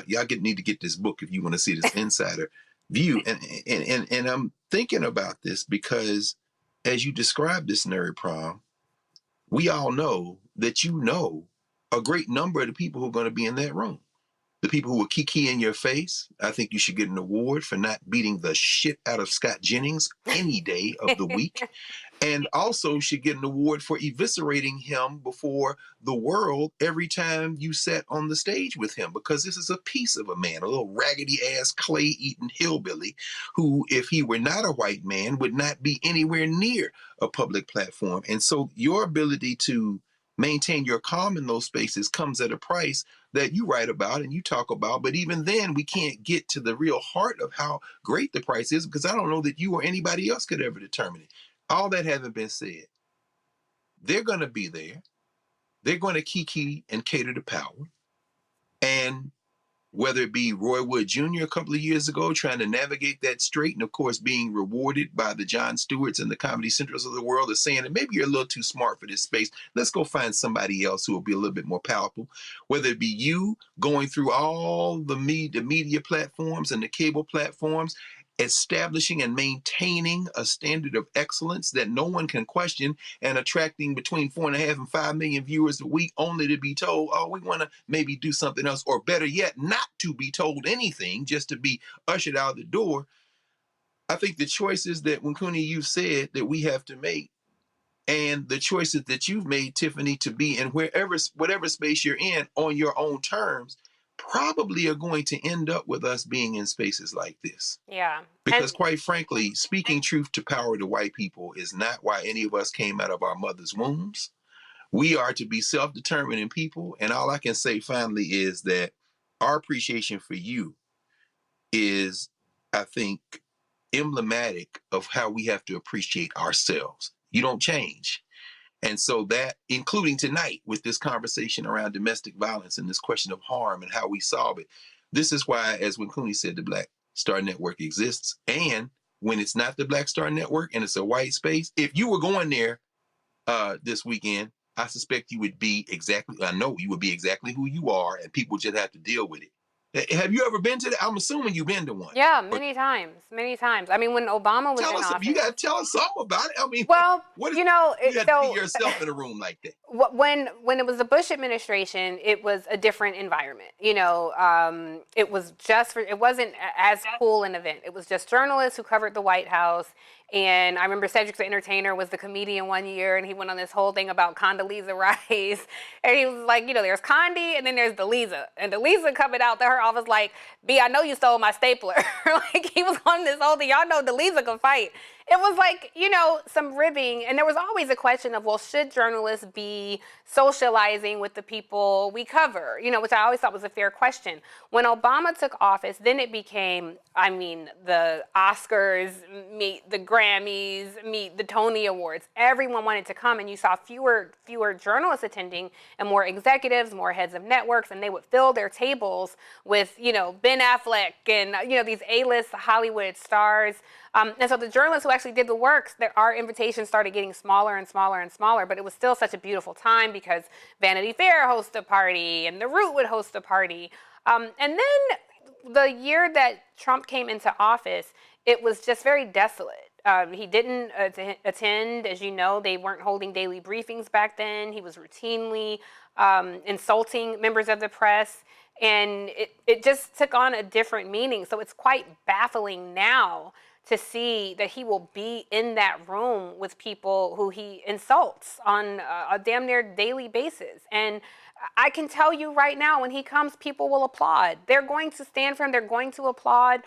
Y'all need to get this book if you want to see this insider view. And I'm thinking about this because as you describe this nerd prom, we all know that a great number of the people who are going to be in that room. The people who will kiki in your face, I think you should get an award for not beating the shit out of Scott Jennings any day of the week. And also should get an award for eviscerating him before the world every time you sat on the stage with him, because this is a piece of a man, a little raggedy ass clay-eating hillbilly who, if he were not a white man, would not be anywhere near a public platform. And so your ability to maintain your calm in those spaces comes at a price that you write about and you talk about. But even then, we can't get to the real heart of how great the price is, because I don't know that you or anybody else could ever determine it. All that having been said, they're going to be there. They're going to kiki and cater to power. And whether it be Roy Wood Jr. a couple of years ago trying to navigate that straight, and of course being rewarded by the Jon Stewarts and the Comedy Centrals of the world as saying that maybe you're a little too smart for this space. Let's go find somebody else who will be a little bit more powerful. Whether it be you going through all the media platforms and the cable platforms, establishing and maintaining a standard of excellence that no one can question, and attracting between 4.5 and 5 million viewers a week, only to be told, oh, we want to maybe do something else, or better yet, not to be told anything, just to be ushered out the door. I think the choices that Wincuni, you've said that we have to make, and the choices that you've made, Tiffany, to be in whatever space you're in on your own terms, probably are going to end up with us being in spaces like this. Yeah. Because quite frankly, speaking truth to power to white people is not why any of us came out of our mother's wombs. We are to be self-determining people. And all I can say finally is that our appreciation for you is, I think, emblematic of how we have to appreciate ourselves. You don't change. And so that, including tonight with this conversation around domestic violence and this question of harm and how we solve it, this is why, as when Cooney said, the Black Star Network exists. And when it's not the Black Star Network and it's a white space, if you were going there this weekend, I suspect you would be exactly, I know you would be exactly who you are, and people just have to deal with it. Have you ever been to that? I'm assuming you've been to one. Yeah, many times. I mean, when Obama was in office. You got to tell us something about it. I mean, well, you have to be yourself in a room like that. When it was the Bush administration, it was a different environment. You know, it was just it wasn't as cool an event. It was just journalists who covered the White House. And I remember Cedric the Entertainer was the comedian one year, and he went on this whole thing about Condoleezza Rice. And he was like, you know, there's Condi, and then there's Delisa. And Delisa coming out to her office like, B, I know you stole my stapler. Like, he was on this whole thing. Y'all know Delisa can fight. It was like, you know, some ribbing. And there was always a question of, well, should journalists be socializing with the people we cover? You know, which I always thought was a fair question. When Obama took office, then it became, I mean, the Oscars meet the Grammys, meet the Tony Awards. Everyone wanted to come, and you saw fewer journalists attending and more executives, more heads of networks, and they would fill their tables with, you know, Ben Affleck and, you know, these A-list Hollywood stars. And so the journalists who actually did the work, our invitations started getting smaller and smaller and smaller, but it was still such a beautiful time because Vanity Fair hosted a party and The Root would host a party. And then the year that Trump came into office, it was just very desolate. He didn't attend. As you know, they weren't holding daily briefings back then. He was routinely insulting members of the press. And it just took on a different meaning. So it's quite baffling now to see that he will be in that room with people who he insults on a damn near daily basis. And I can tell you right now, when he comes, people will applaud. They're going to stand for him. They're going to applaud.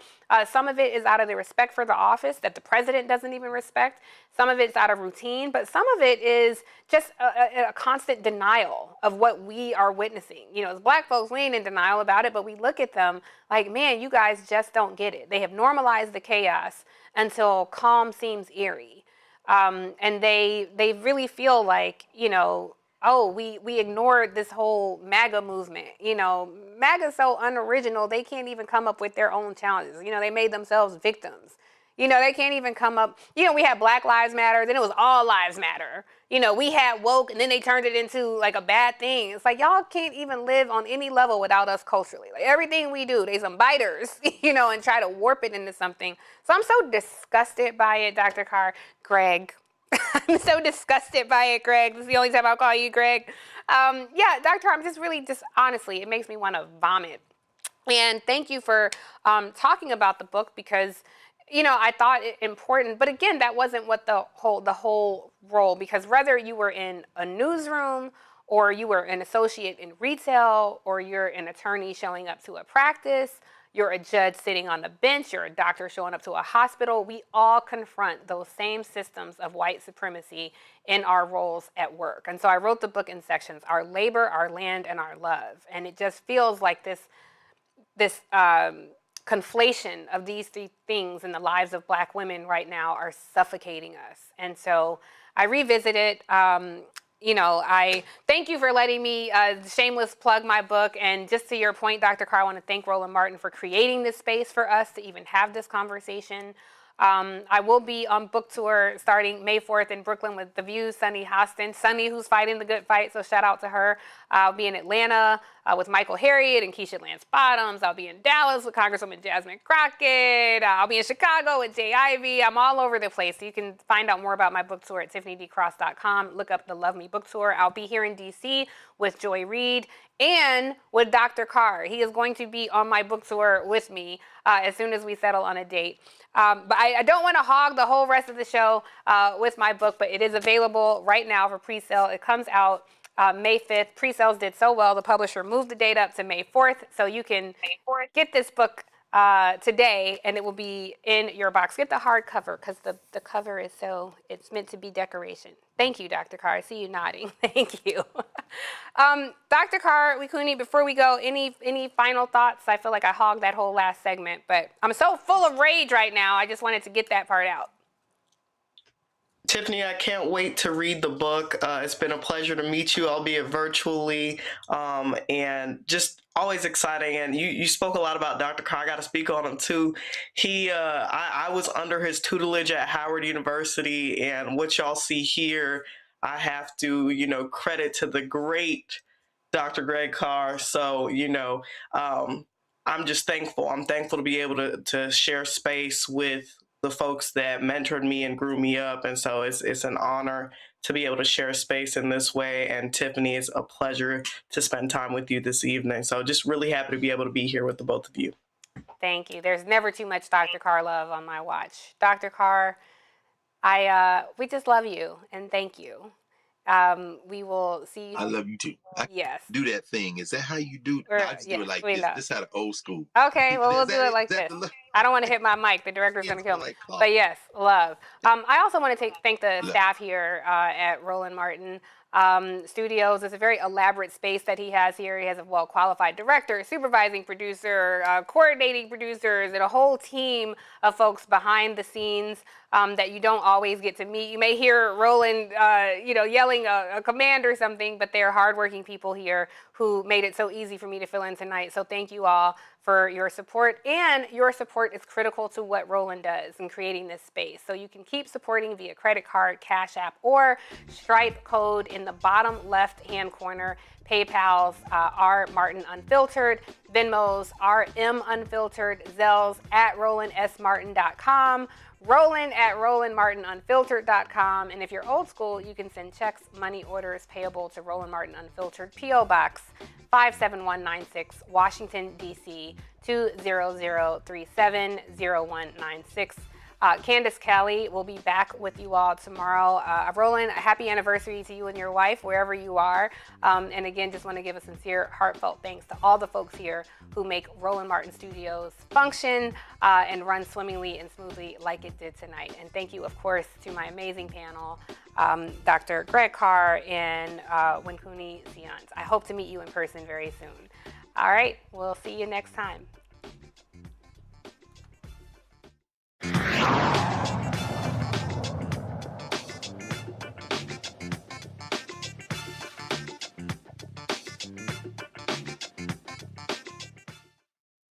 Some of it is out of the respect for the office that the president doesn't even respect. Some of it's out of routine, but some of it is just a constant denial of what we are witnessing. You know, as Black folks, we ain't in denial about it, but we look at them like, man, you guys just don't get it. They have normalized the chaos until calm seems eerie. And they really feel like, you know, oh, we ignored this whole MAGA movement. You know, MAGA's so unoriginal, they can't even come up with their own challenges. You know, they made themselves victims. You know, they can't even come up. You know, we had Black Lives Matter, then it was All Lives Matter. You know, we had woke, and then they turned it into like a bad thing. It's like, y'all can't even live on any level without us culturally. Like, everything we do, they some biters, you know, and try to warp it into something. So I'm so disgusted by it, Dr. Carr. Greg. I'm so disgusted by it, Greg. This is the only time I'll call you Greg. Yeah, Dr. I'm just honestly, it makes me want to vomit. And thank you for talking about the book because, you know, I thought it important. But again, that wasn't what the whole role, because whether you were in a newsroom or you were an associate in retail or you're an attorney showing up to a practice, you're a judge sitting on the bench, you're a doctor showing up to a hospital, we all confront those same systems of white supremacy in our roles at work. And so I wrote the book in sections, our labor, our land, and our love. And it just feels like this conflation of these three things in the lives of Black women right now are suffocating us. And so I revisit it. You know, I thank you for letting me shameless plug my book. And just to your point, Dr. Carr, I want to thank Roland Martin for creating this space for us to even have this conversation. I will be on book tour starting May 4th in Brooklyn with The View's Sunny Hostin. Sunny, who's fighting the good fight, so shout out to her. I'll be in Atlanta with Michael Harriot and Keisha Lance Bottoms. I'll be in Dallas with Congresswoman Jasmine Crockett. I'll be in Chicago with Jay Ivey. I'm all over the place. So you can find out more about my book tour at tiffanydcross.com. Look up the Love Me book tour. I'll be here in D.C. with Joy Reid and with Dr. Carr. He is going to be on my book tour with me as soon as we settle on a date. But I don't want to hog the whole rest of the show with my book, but it is available right now for pre-sale. It comes out May 5th. Pre-sales did so well, the publisher moved the date up to May 4th, so you can get this book today, and it will be in your box. Get the hardcover, because the cover is it's meant to be decoration. Thank you, Dr. Carr. I see you nodding. Thank you. Dr. Carr, Wikuni, before we go, any final thoughts? I feel like I hogged that whole last segment, but I'm so full of rage right now. I just wanted to get that part out. Tiffany, I can't wait to read the book. It's been a pleasure to meet you, albeit virtually, and just always exciting. And you spoke a lot about Dr. Carr. I got to speak on him too. I was under his tutelage at Howard University, and what y'all see here, I have to, credit to the great Dr. Greg Carr. So, I'm just thankful. I'm thankful to be able to share space with the folks that mentored me and grew me up. And so it's an honor to be able to share space in this way. And Tiffany, it's a pleasure to spend time with you this evening. So just really happy to be able to be here with the both of you. Thank you. There's never too much Dr. Carr love on my watch. Dr. Carr, we just love you and thank you. We will see you. I love you too. Yes. Do that thing. Is that how you do? No, I just do it like this. This is how the old school. Okay, well, we'll do it like this. I don't want to hit my mic. The director's going to kill me. But yes, love. I also want to thank the staff here at Roland Martin Studios. It's a very elaborate space that he has here. He has a well-qualified director, supervising producer, coordinating producers, and a whole team of folks behind the scenes that you don't always get to meet. You may hear Roland, yelling a command or something, but they're hardworking people here who made it so easy for me to fill in tonight. So thank you all for your support, and your support is critical to what Roland does in creating this space. So you can keep supporting via credit card, Cash App, or Stripe code in the bottom left-hand corner. PayPal's R Martin Unfiltered, Venmo's RM Unfiltered, Zelle's at RolandSMartin.com, Roland at RolandMartinUnfiltered.com, and if you're old school, you can send checks, money orders payable to Roland Martin Unfiltered, P.O. Box 57196, Washington, D.C. 200370196. Candace Kelly will be back with you all tomorrow. Roland, a happy anniversary to you and your wife, wherever you are. And again, just want to give a sincere, heartfelt thanks to all the folks here who make Roland Martin Studios function and run swimmingly and smoothly like it did tonight. And thank you, of course, to my amazing panel, Dr. Greg Carr and Winkuni Sions. I hope to meet you in person very soon. All right, we'll see you next time.